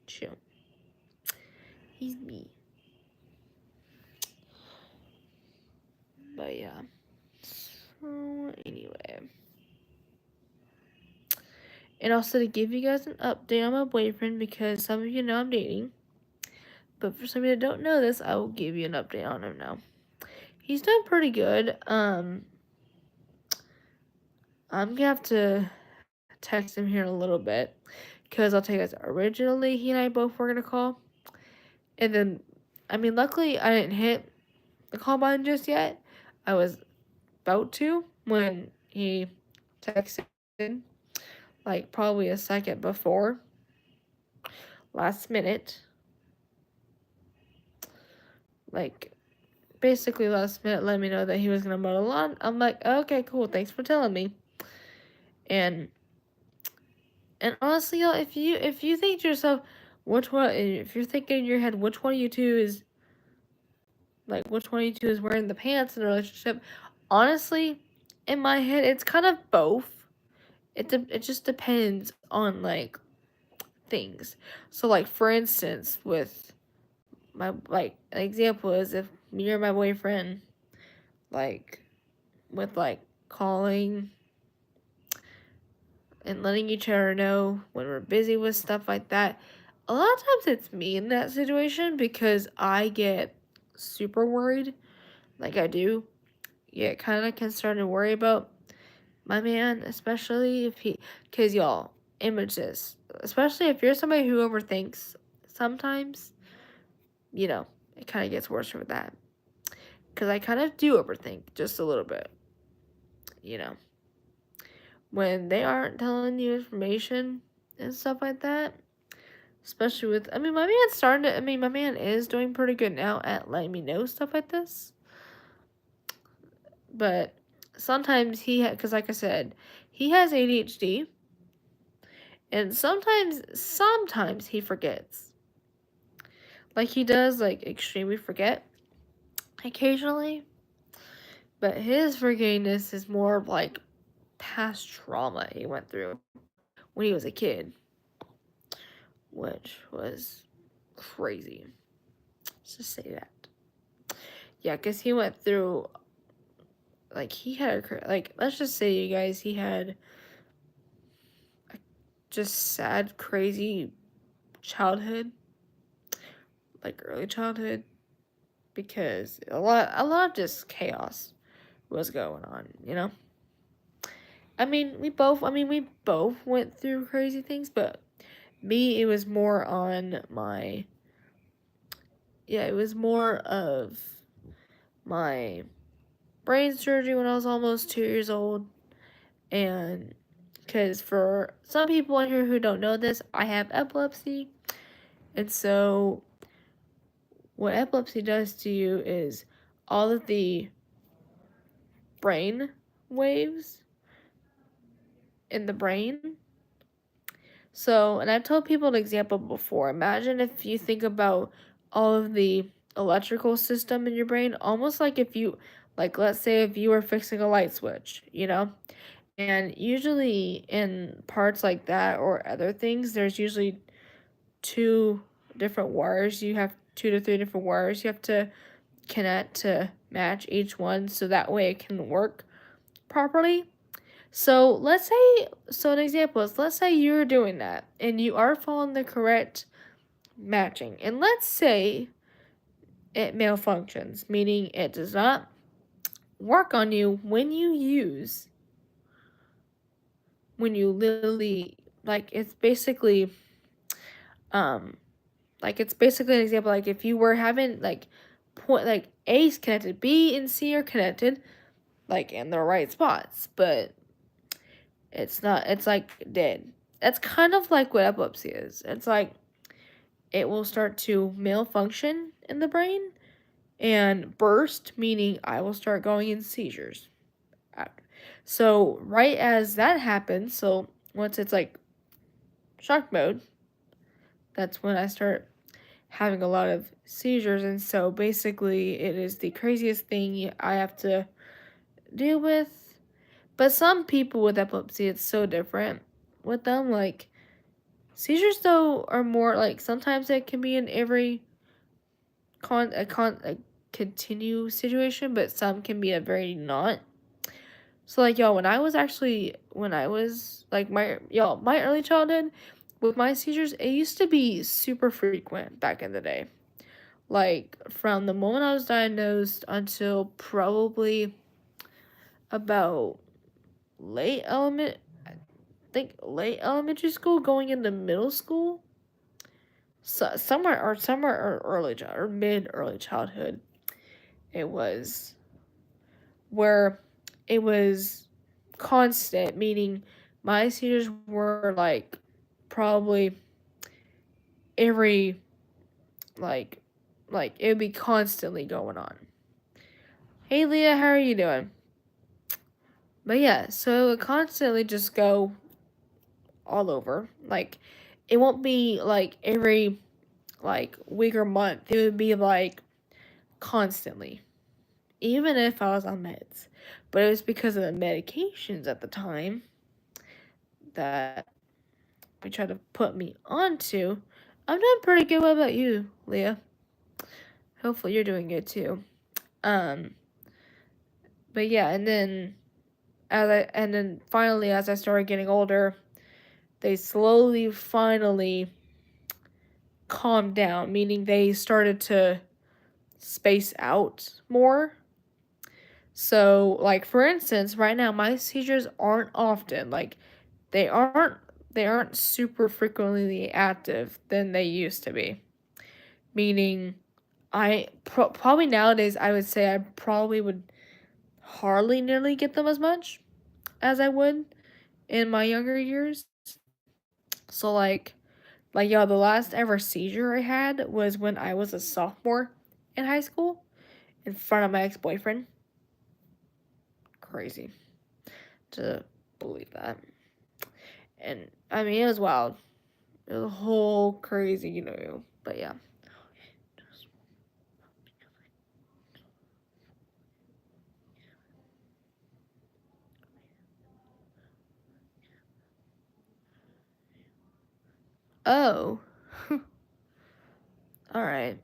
chill. He's me. But yeah. So anyway. And also to give you guys an update on my boyfriend, because some of you know I'm dating. But for some of you that don't know this, I will give you an update on him now. He's doing pretty good. I'm gonna have to text him here in a little bit, because I'll tell you guys, originally he and I both were gonna call, and then, I mean, luckily I didn't hit the call button just yet. I was about to when he texted, like probably a second before, last minute, like basically last minute, let me know that he was gonna mow the lawn. I'm like, okay, cool, thanks for telling me. And honestly, y'all, if you think to yourself, if you're thinking in your head, which one of you two is wearing the pants in a relationship, honestly, in my head, it's kind of both. It just depends on like things. So like for instance, with my like an example is if me or my boyfriend like with like calling and letting each other know when we're busy with stuff like that. A lot of times it's me in that situation because I get super worried. Like I do get kind of concerned and worry about my man, especially if because y'all, image this, especially if you're somebody who overthinks sometimes, it kind of gets worse with that. Because I kind of do overthink just a little bit, when they aren't telling you information and stuff like that. Especially with, my man is doing pretty good now at letting me know stuff like this. But sometimes because like I said, he has ADHD. And sometimes he forgets. Like he does, like extremely forget occasionally. But his forgettingness is more of like past trauma he went through when he was a kid, which was crazy. Let's just say that. Yeah, because he went through, like, he had, let's just say, you guys, he had a just sad, crazy childhood, like, early childhood, because a lot of just chaos was going on, we both went through crazy things, but me, it was more on my, it was more of my brain surgery when I was almost 2 years old. And because for some people in here who don't know this, I have epilepsy. And so what epilepsy does to you is all of the brain waves in the brain. So, and I've told people an example before. Imagine if you think about all of the electrical system in your brain, almost like let's say if you were fixing a light switch, And usually in parts like that or other things, there's usually 2 different wires. You have 2 to 3 different wires you have to connect to match each one so that way it can work properly. So an example is, let's say you're doing that and you are following the correct matching. And let's say it malfunctions, meaning it does not work on you when you literally, it's basically an example, like if you were having A is connected, B and C are connected in the right spots, but it's not, it's dead. That's kind of like what epilepsy is. It's like it will start to malfunction in the brain and burst, meaning I will start going in seizures. So right as that happens, so once it's shock mode, that's when I start having a lot of seizures, and so basically it is the craziest thing I have to deal with. But some people with epilepsy, it's so different with them. Like, seizures though are more like, sometimes it can be in every a continue situation, but some can be a very not. So like, y'all, when I was like, my early childhood with my seizures, it used to be super frequent back in the day. Like, from the moment I was diagnosed until probably about late element I think late elementary school going into middle school. So somewhere or mid early childhood, it was where it was constant, meaning my seizures were like probably every like it would be constantly going on. Hey Leah, how are you doing? But yeah, so it would constantly just go all over. Like, it won't be like every like week or month. It would be like constantly. Even if I was on meds. But it was because of the medications at the time that we tried to put me onto. I'm doing pretty good. What about you, Leah? Hopefully you're doing good too. Um, but yeah, and then finally as I started getting older, they slowly finally calmed down, meaning they started to space out more. So, like, for instance, right now my seizures aren't often. Like, they aren't they aren't super frequently active than they used to be. Meaning, probably nowadays I would say I probably would hardly nearly get them as much as I would in my younger years. So yeah, the last ever seizure I had was when I was a sophomore in high school in front of my ex-boyfriend. Crazy to believe that. And I mean, it was wild. It was a whole crazy, but yeah. Oh. All right.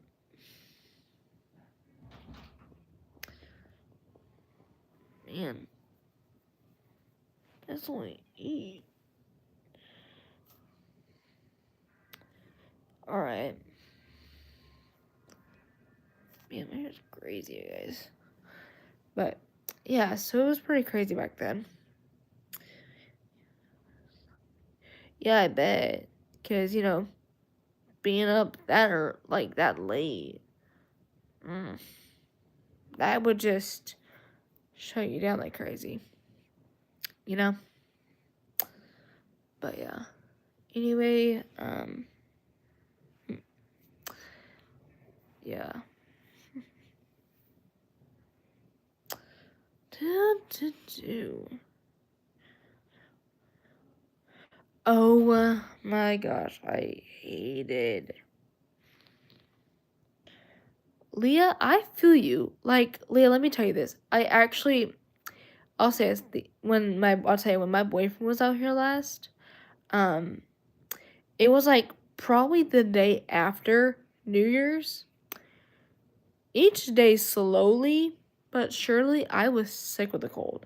Man. That's only 8. All right. Man, my hair's crazy, you guys. But yeah, so it was pretty crazy back then. Yeah, I bet. Because, being up that or like that late, that would just shut you down like crazy. You know? But yeah. Anyway, yeah. Oh my gosh, I hated Leah. I feel you. Like, Leah, let me tell you this. I'll say this. I'll tell you, when my boyfriend was out here last, um, it was like probably the day after New Year's. Each day, slowly but surely, I was sick with a cold.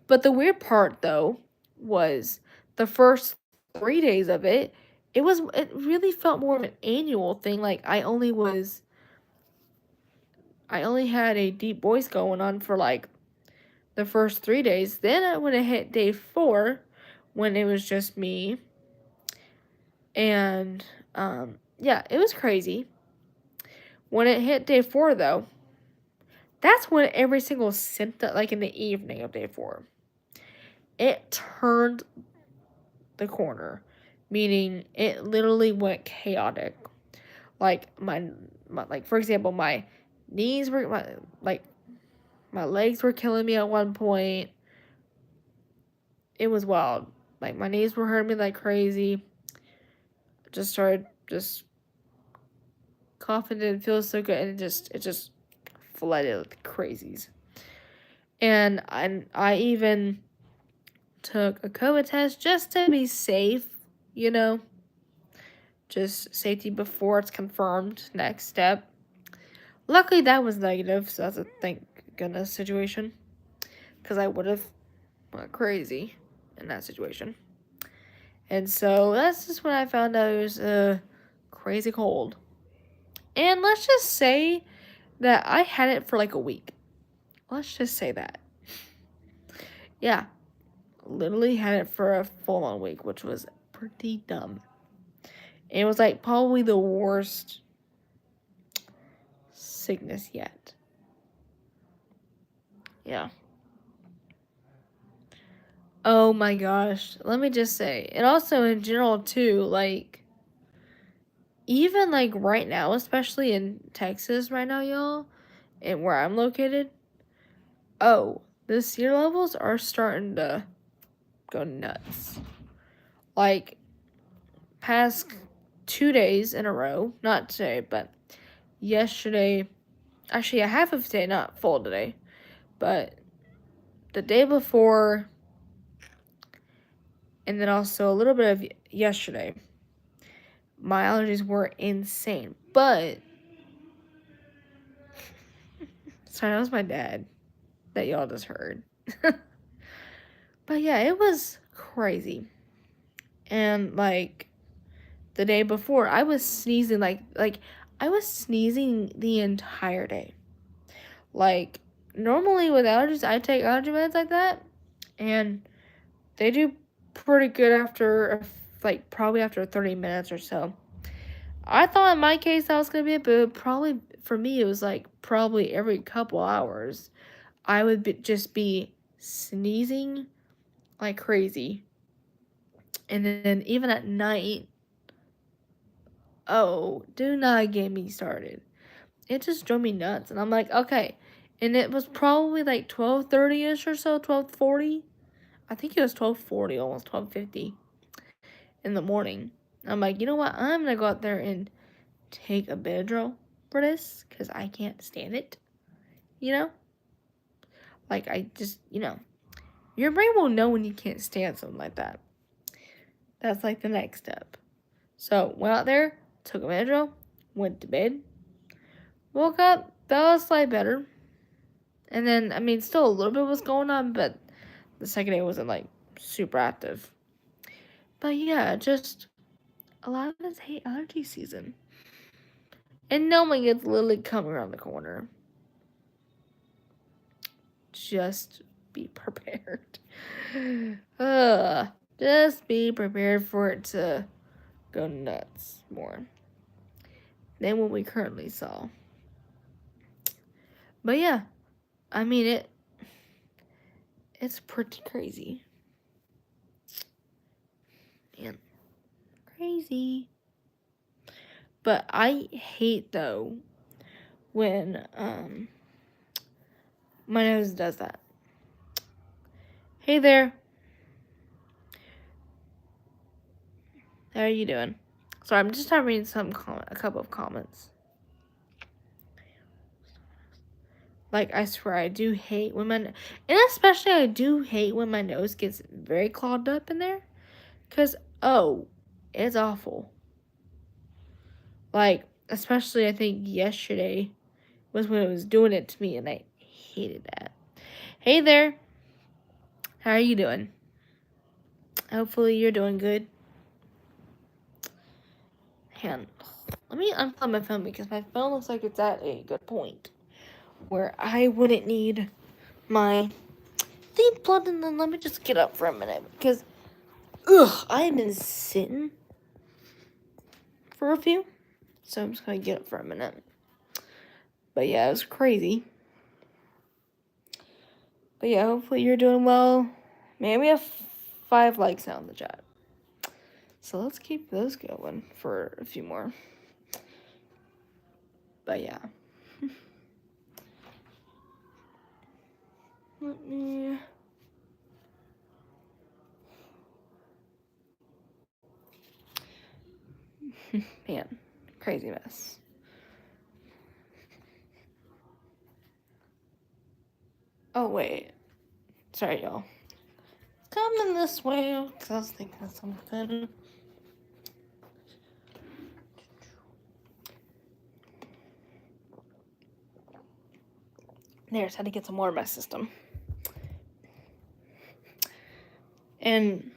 But the weird part, though, was the first 3 days of it. It really felt more of an annual thing. Like, I only had a deep voice going on for like the first 3 days. Then when it hit day 4, when it was just me, and yeah, it was crazy. When it hit day 4, though, that's when every single symptom, like in the evening of day 4, it turned the corner, meaning it literally went chaotic. Like like, for example, my knees were my legs were killing me at one point. It was wild. Like, my knees were hurting me like crazy. Just started coughing didn't feel so good, and it just flooded like crazies. And I even took a COVID test just to be safe, you know, just safety before it's confirmed. Next step. Luckily, that was negative, so that's a thank goodness situation, because I would have went crazy in that situation. And so that's just when I found out it was a crazy cold. And let's just say that I had it for like a week. Let's just say that. Yeah, literally had it for a full on week, which was pretty dumb. And it was like probably the worst sickness yet. Yeah. Oh my gosh. Let me just say. And also in general too, like even like right now, especially in Texas right now, y'all, and where I'm located, oh, the sea levels are starting to go nuts. Like past 2 days in a row, not today, but yesterday, actually a half of today, not full today, but the day before, and then also a little bit of yesterday, my allergies were insane. But sorry, that was my dad that y'all just heard. But yeah, it was crazy. And like the day before, I was sneezing like I was sneezing the entire day. Like normally with allergies, I take allergy meds like that, and they do pretty good after like probably after 30 minutes or so. I thought in my case that was gonna be it, but probably for me it was like probably every couple hours I would just be sneezing like crazy, and then even at night, oh, do not get me started. It just drove me nuts, and I'm like, okay, and it was probably like 12:30ish or so, 12:40. I think it was 12:40, almost 12:50 in the morning. I'm like, you know what? I'm gonna go out there and take a Benadryl for this because I can't stand it. You know, like I just, your brain will know when you can't stand something like that. That's like the next step. So went out there, took a Benadryl, went to bed, woke up, felt slightly better, and then I mean, still a little bit was going on, but the second day wasn't like super active. But yeah, just a lot of us hate allergy season. And knowing it's literally coming around the corner. Just be prepared. Just be prepared for it to go nuts more than what we currently saw. But yeah, I mean it's pretty crazy. Man, crazy. But I hate though when my nose does that. Hey there. How are you doing? Sorry, I'm just reading a couple of comments. Like, I swear, I do hate when and especially I do hate when my nose gets very clogged up in there. Because, oh, it's awful. Like, especially I think yesterday was when it was doing it to me, and I hated that. Hey there. How are you doing? Hopefully you're doing good. Let me unplug my phone because my phone looks like it's at a good point where I wouldn't need my thing plugged in. Then let me just get up for a minute because I've been sitting for a few, so I'm just gonna get up for a minute. But yeah, it was crazy. But yeah, hopefully you're doing well. Maybe we have 5 likes now in the chat, so let's keep those going for a few more. But yeah. Let me... Man, crazy mess. Oh, wait. Sorry, y'all. Coming this way, because I was thinking of something. There's how to get some water in my system. And,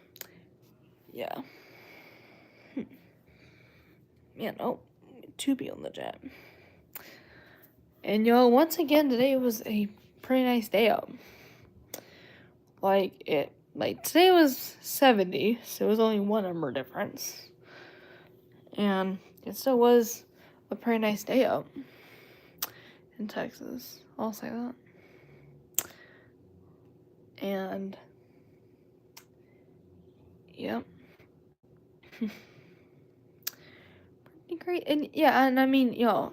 yeah. Yeah, no. To be on the jet. And, y'all, once again, today was a pretty nice day out. Today was 70, so it was only 1 number difference. And it still was a pretty nice day out in Texas. I'll say that. And, yep. Pretty great. And, yeah, and I mean, y'all,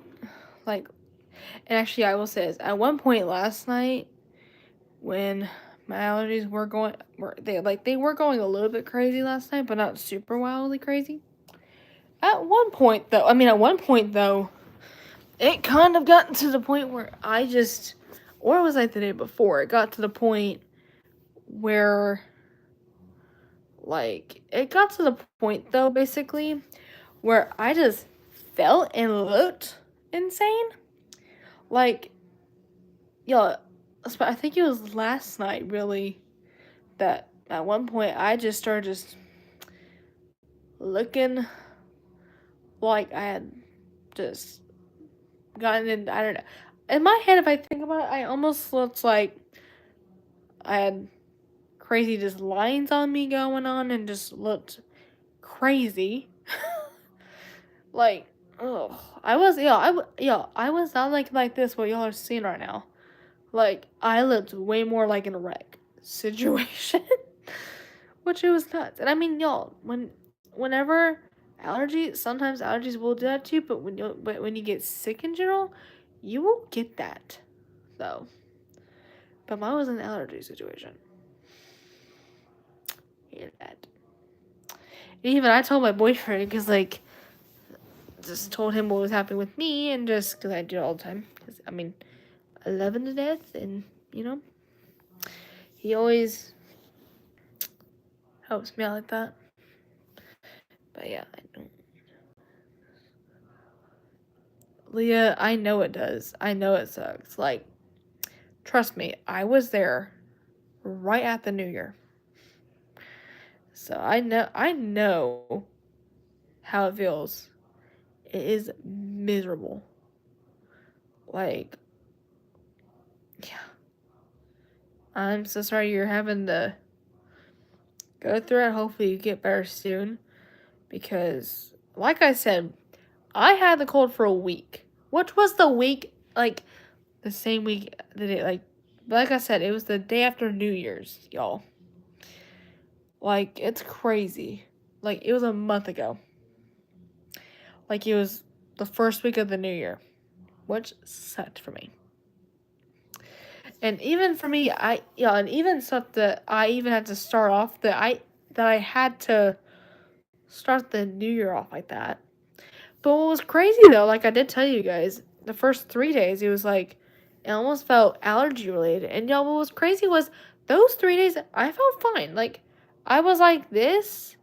and actually, I will say this. At one point last night, when my allergies were going a little bit crazy last night, but not super wildly crazy. At one point, though, it kind of got to the point where or was I the day before? It got to the point where, though, basically, where I just felt and looked insane. I think it was last night, really, that at one point I just started looking like I had just gotten in, I don't know. In my head, if I think about it, I almost looked like I had crazy just lines on me going on and just looked crazy. I was not like this, what y'all are seeing right now. I looked way more like in a wreck situation. Which it was nuts. And I mean, y'all, whenever sometimes allergies will do that to you, but when you get sick in general, you won't get that, though. But mine was an allergy situation. Hated that. And even I told my boyfriend, because, just told him what was happening with me, and just, because I do it all the time. Because, I mean, I love him to death, and, he always helps me out like that. But, yeah, I don't. Leah, I know it does. I know it sucks. Trust me, I was there right at the New Year. So I know how it feels. It is miserable. Yeah. I'm so sorry you're having to go through it. Hopefully you get better soon. Because, like I said, I had the cold for a week. Which was the week, the same week, the day, like I said, it was the day after New Year's, y'all. It's crazy. It was a month ago. It was the first week of the new year, which sucked for me. And even for me, and even stuff that I even had to start off that I had to start the new year off like that. But what was crazy though, like I did tell you guys, the first 3 days it was it almost felt allergy related. And y'all, what was crazy was those 3 days I felt fine. I was like this.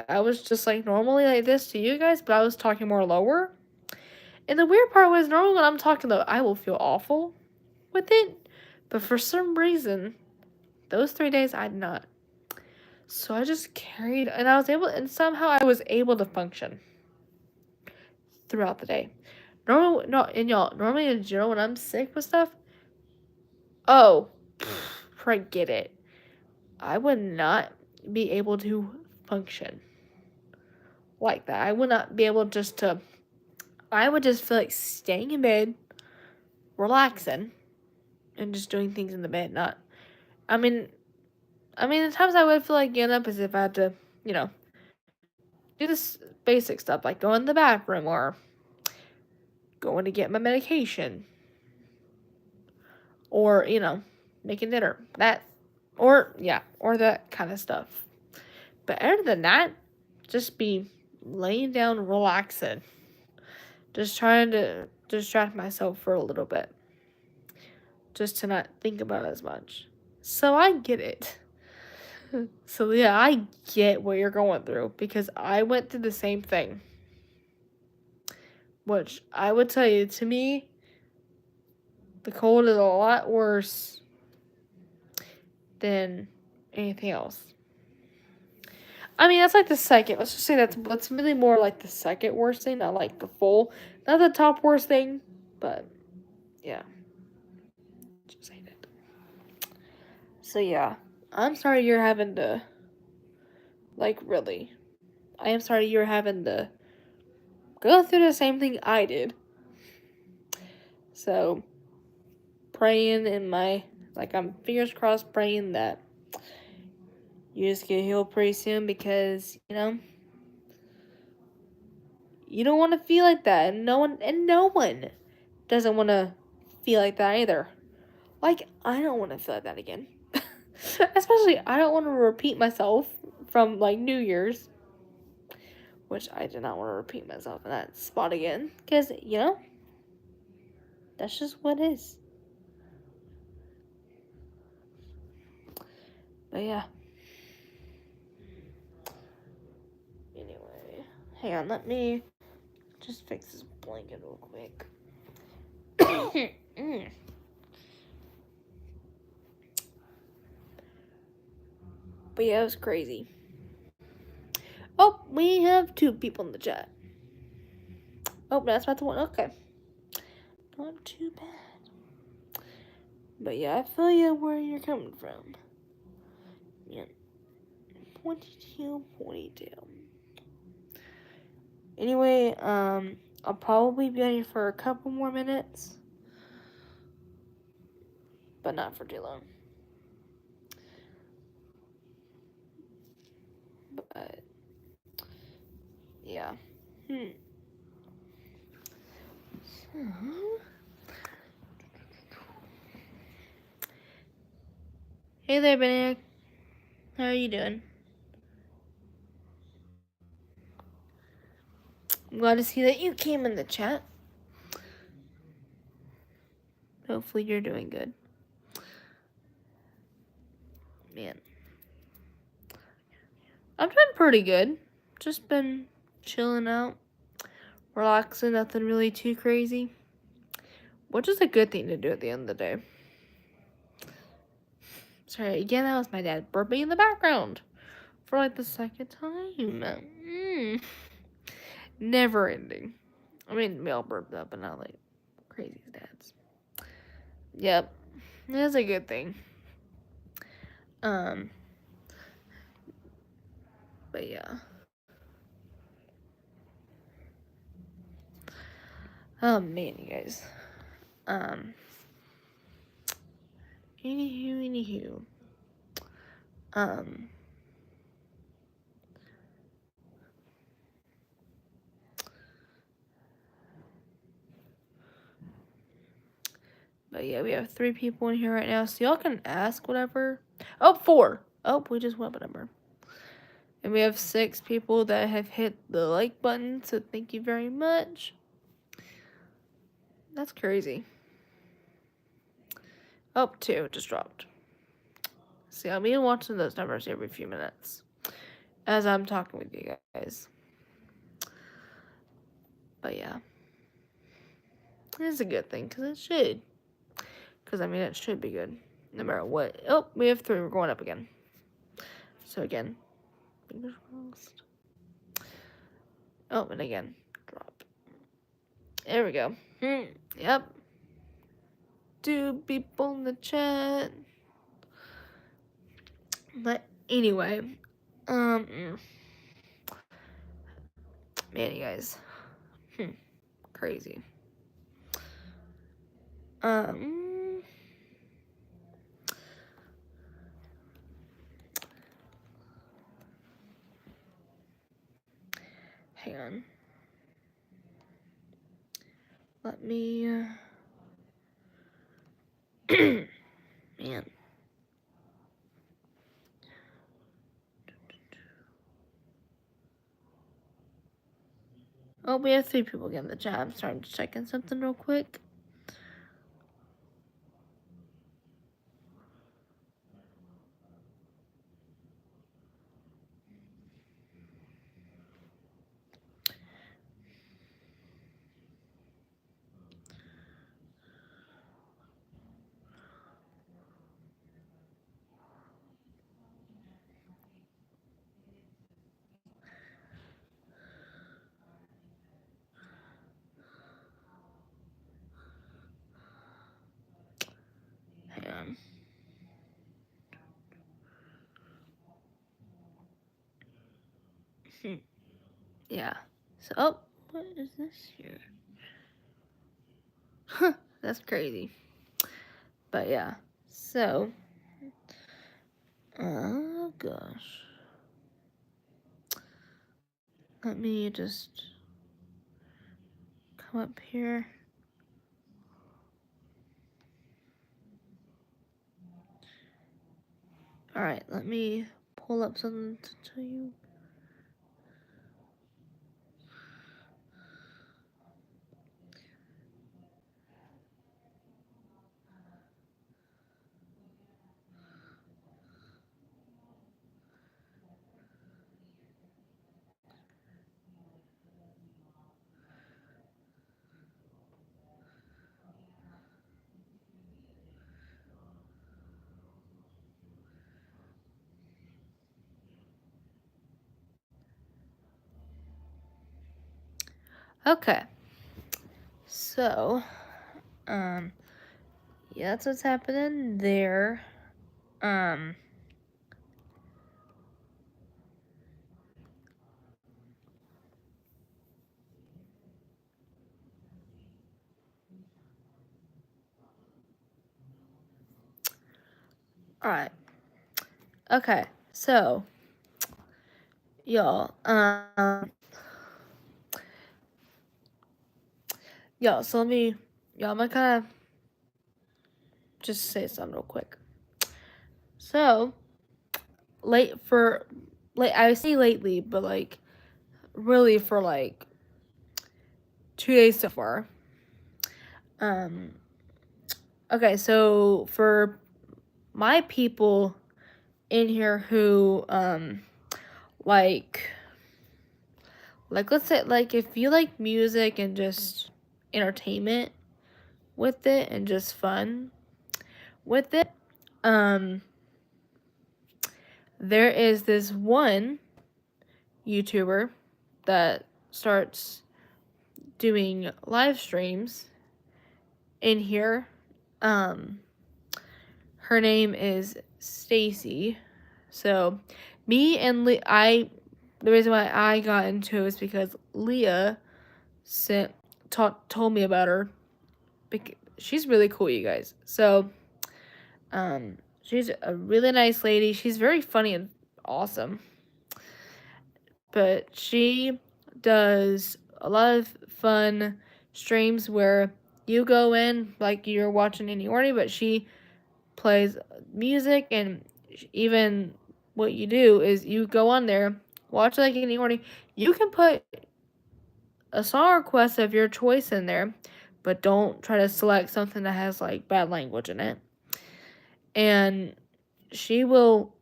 I was just normally like this to you guys, but I was talking more lower. And the weird part was normally when I'm talking though, I will feel awful with it. But for some reason, those 3 days I did not. So I just carried, and somehow I was able to function throughout the day. Normally in general when I'm sick with stuff, forget it. I would not be able to function like that. I would not be able I would just feel like staying in bed, relaxing, and just doing things in the bed. The times I would feel like getting up is if I had to, do this basic stuff, like going to the bathroom or going to get my medication or, making dinner. Or that kind of stuff. But other than that, just be laying down, relaxing. Just trying to distract myself for a little bit. just to not think about it as much. So I get it. So yeah, I get what you're going through because I went through the same thing. Which I would tell you, to me, the cold is a lot worse than anything else. I mean, that's like the second. Let's just say that's really more like the second worst thing, not like the full, not the top worst thing, but yeah. Just hate it. So yeah, I'm sorry you're having to, like, really. I am sorry you're having to go through the same thing I did. So, praying in my, like, I'm fingers crossed praying that you just get healed pretty soon because, you know, you don't want to feel like that. And no one doesn't want to feel like that either. Like, I don't want to feel like that again. Especially, I don't want to repeat myself from, like, New Year's. Which I did not want to repeat myself in that spot again. Because, you know, that's just what it is. But yeah. Anyway, hang on, let me just fix this blanket real quick. But yeah, it was crazy. Oh, we have 2 people in the chat. Oh, that's not the one. Okay. Not too bad. But yeah, I feel you where you're coming from. Yeah. 22. Anyway, I'll probably be on here for a couple more minutes. But not for too long. But yeah. Hey there, Benedict. How are you doing? I'm glad to see that you came in the chat. Hopefully you're doing good. Man. I'm doing pretty good. Just been chilling out. Relaxing, nothing really too crazy. Which is a good thing to do at the end of the day. Sorry, again, that was my dad burping in the background. For like the second time. Never ending. I mean, we all burped up, but not like crazy dads. Yep. That's a good thing. But yeah. Oh man, you guys. Anywho. But yeah, we have 3 people in here right now, so y'all can ask whatever. Oh, 4. Oh, we just went up a number. And we have 6 people that have hit the like button, so thank you very much. That's crazy. Oh, 2 just dropped. See, I'll be watching those numbers every few minutes as I'm talking with you guys. But yeah. It's a good thing, because it should. Because, I mean, it should be good. No matter what. Oh, we have 3. We're going up again. So, again. Fingers crossed. Oh, and again. Drop. There we go. Yep. 2 people in the chat. But, anyway. Man, you guys. Crazy. Hang on. Let me, man. Oh, we have 3 people again in the chat. I'm starting to check in something real quick. Yeah. So, oh, what is this here? Huh, that's crazy. But yeah. So, oh gosh. Let me just come up here. Alright, let me pull up something to tell you. Okay. So, yeah, that's what's happening there. Alright. Okay, so, y'all, so I'm gonna kind of just say something real quick. So, I say lately, but, like, really for, like, 2 days so far. Okay, so for my people in here who, like, let's say, like, if you like music and just entertainment with it and just fun with it, there is this one YouTuber that starts doing live streams in here. Her name is Stacy. So, me and the reason why I got into it is because Leah told me about her. She's really cool, you guys. So, she's a really nice lady. She's very funny and awesome. But she does a lot of fun streams where you go in like you're watching Any Orny, but she plays music, and even what you do is you go on there, watch like Any Orny. You can put a song request of your choice in there, but don't try to select something that has like bad language in it. And she will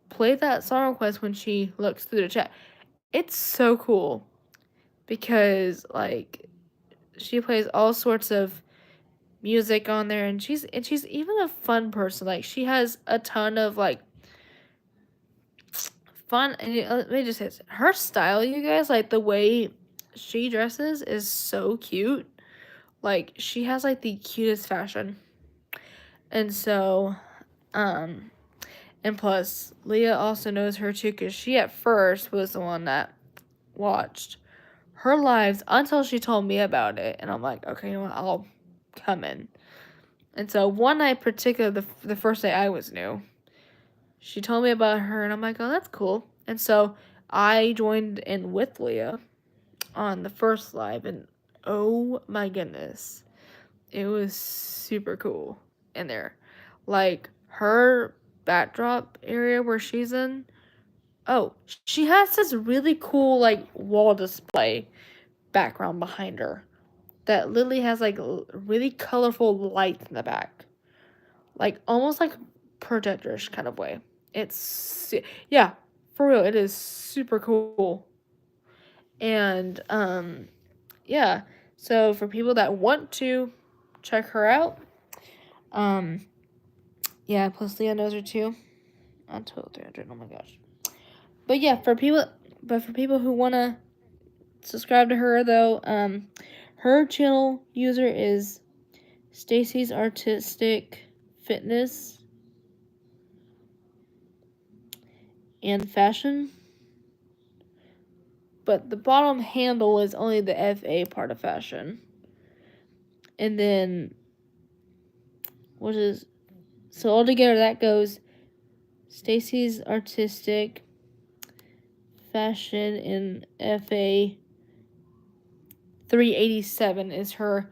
play that song request when she looks through the chat. It's so cool because like she plays all sorts of music on there, and she's even a fun person. Like she has a ton of like fun, and let me just say this. Her style, you guys, like the way she dresses is so cute. Like she has like the cutest fashion. And so and plus Leah also knows her too, because she at first was the one that watched her lives until she told me about it, and I'm like, okay, you know what, I'll come in. And so one night particular, the first day I was new, she told me about her, and I'm like, oh, that's cool. And so I joined in with Leah on the first live, and oh my goodness, it was super cool in there. Like her backdrop area where she's in, oh, she has this really cool like wall display background behind her that literally has like really colorful lights in the back, like almost like projectors kind of way. It's yeah, for real, it is super cool. And yeah, so for people that want to check her out, yeah, plus Leah knows her too on Total 300. Oh my gosh. But yeah, for people who want to subscribe to her though, her channel user is Stacy's Artistic fitness and fashion. But the bottom handle is only the FA part of fashion. And then, so altogether that goes Stacy's artistic, fashion, and FA 387 is her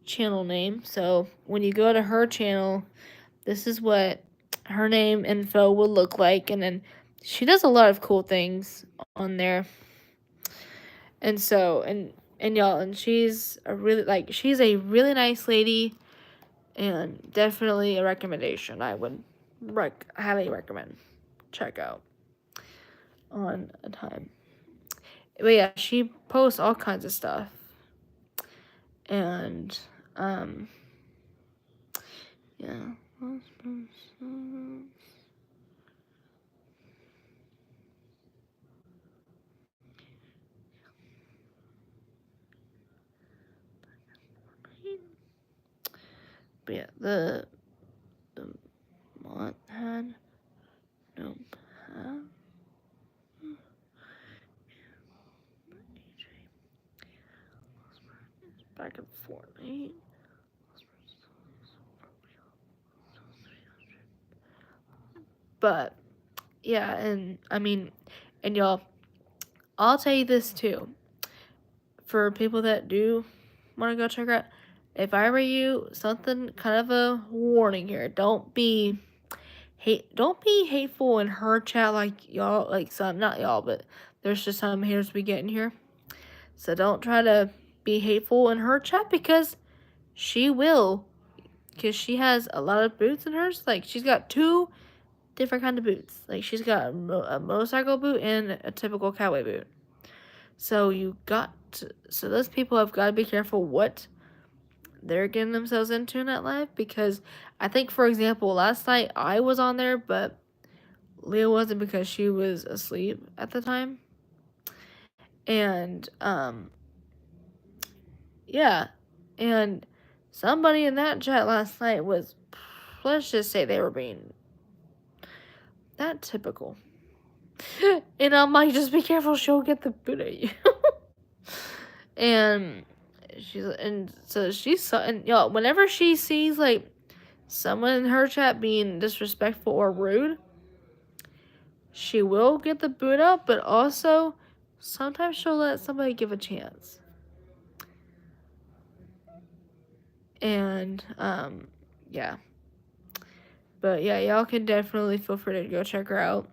channel name. So when you go to her channel, this is what her name info will look like. And then she does a lot of cool things on there. And so, and y'all, and she's a really nice lady, and definitely a recommendation. I would highly recommend check out on a time. But yeah, she posts all kinds of stuff. And yeah. But yeah, the month had no back and forth. But yeah, and I mean, and y'all, I'll tell you this too. For people that do want to go check her out, if I were you, something kind of a warning here. Don't be hateful in her chat like y'all, like some, not y'all, but there's just some haters we get in here. So don't try to be hateful in her chat because she will. Because she has a lot of boots in hers. Like, she's got 2 different kind of boots. Like, she's got a motorcycle boot and a typical cowboy boot. So so those people have got to be careful what they're getting themselves into in that life. Because I think, for example, last night I was on there, but Leah wasn't because she was asleep at the time. And, yeah. And somebody in that chat last night was, let's just say they were being that typical. And I'm like, just be careful, she'll get the boot at you. And y'all, whenever she sees like someone in her chat being disrespectful or rude, she will get the boot up, but also sometimes she'll let somebody give a chance. And yeah. But yeah, y'all can definitely feel free to go check her out,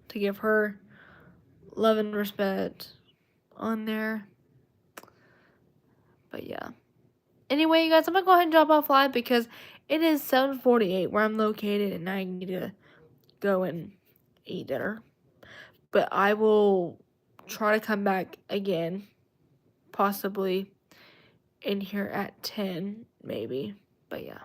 to give her love and respect on there. But yeah. Anyway, you guys, I'm gonna go ahead and drop off live because it is 7:48 where I'm located, and I need to go and eat dinner. But I will try to come back again, possibly in here at 10, maybe. But yeah.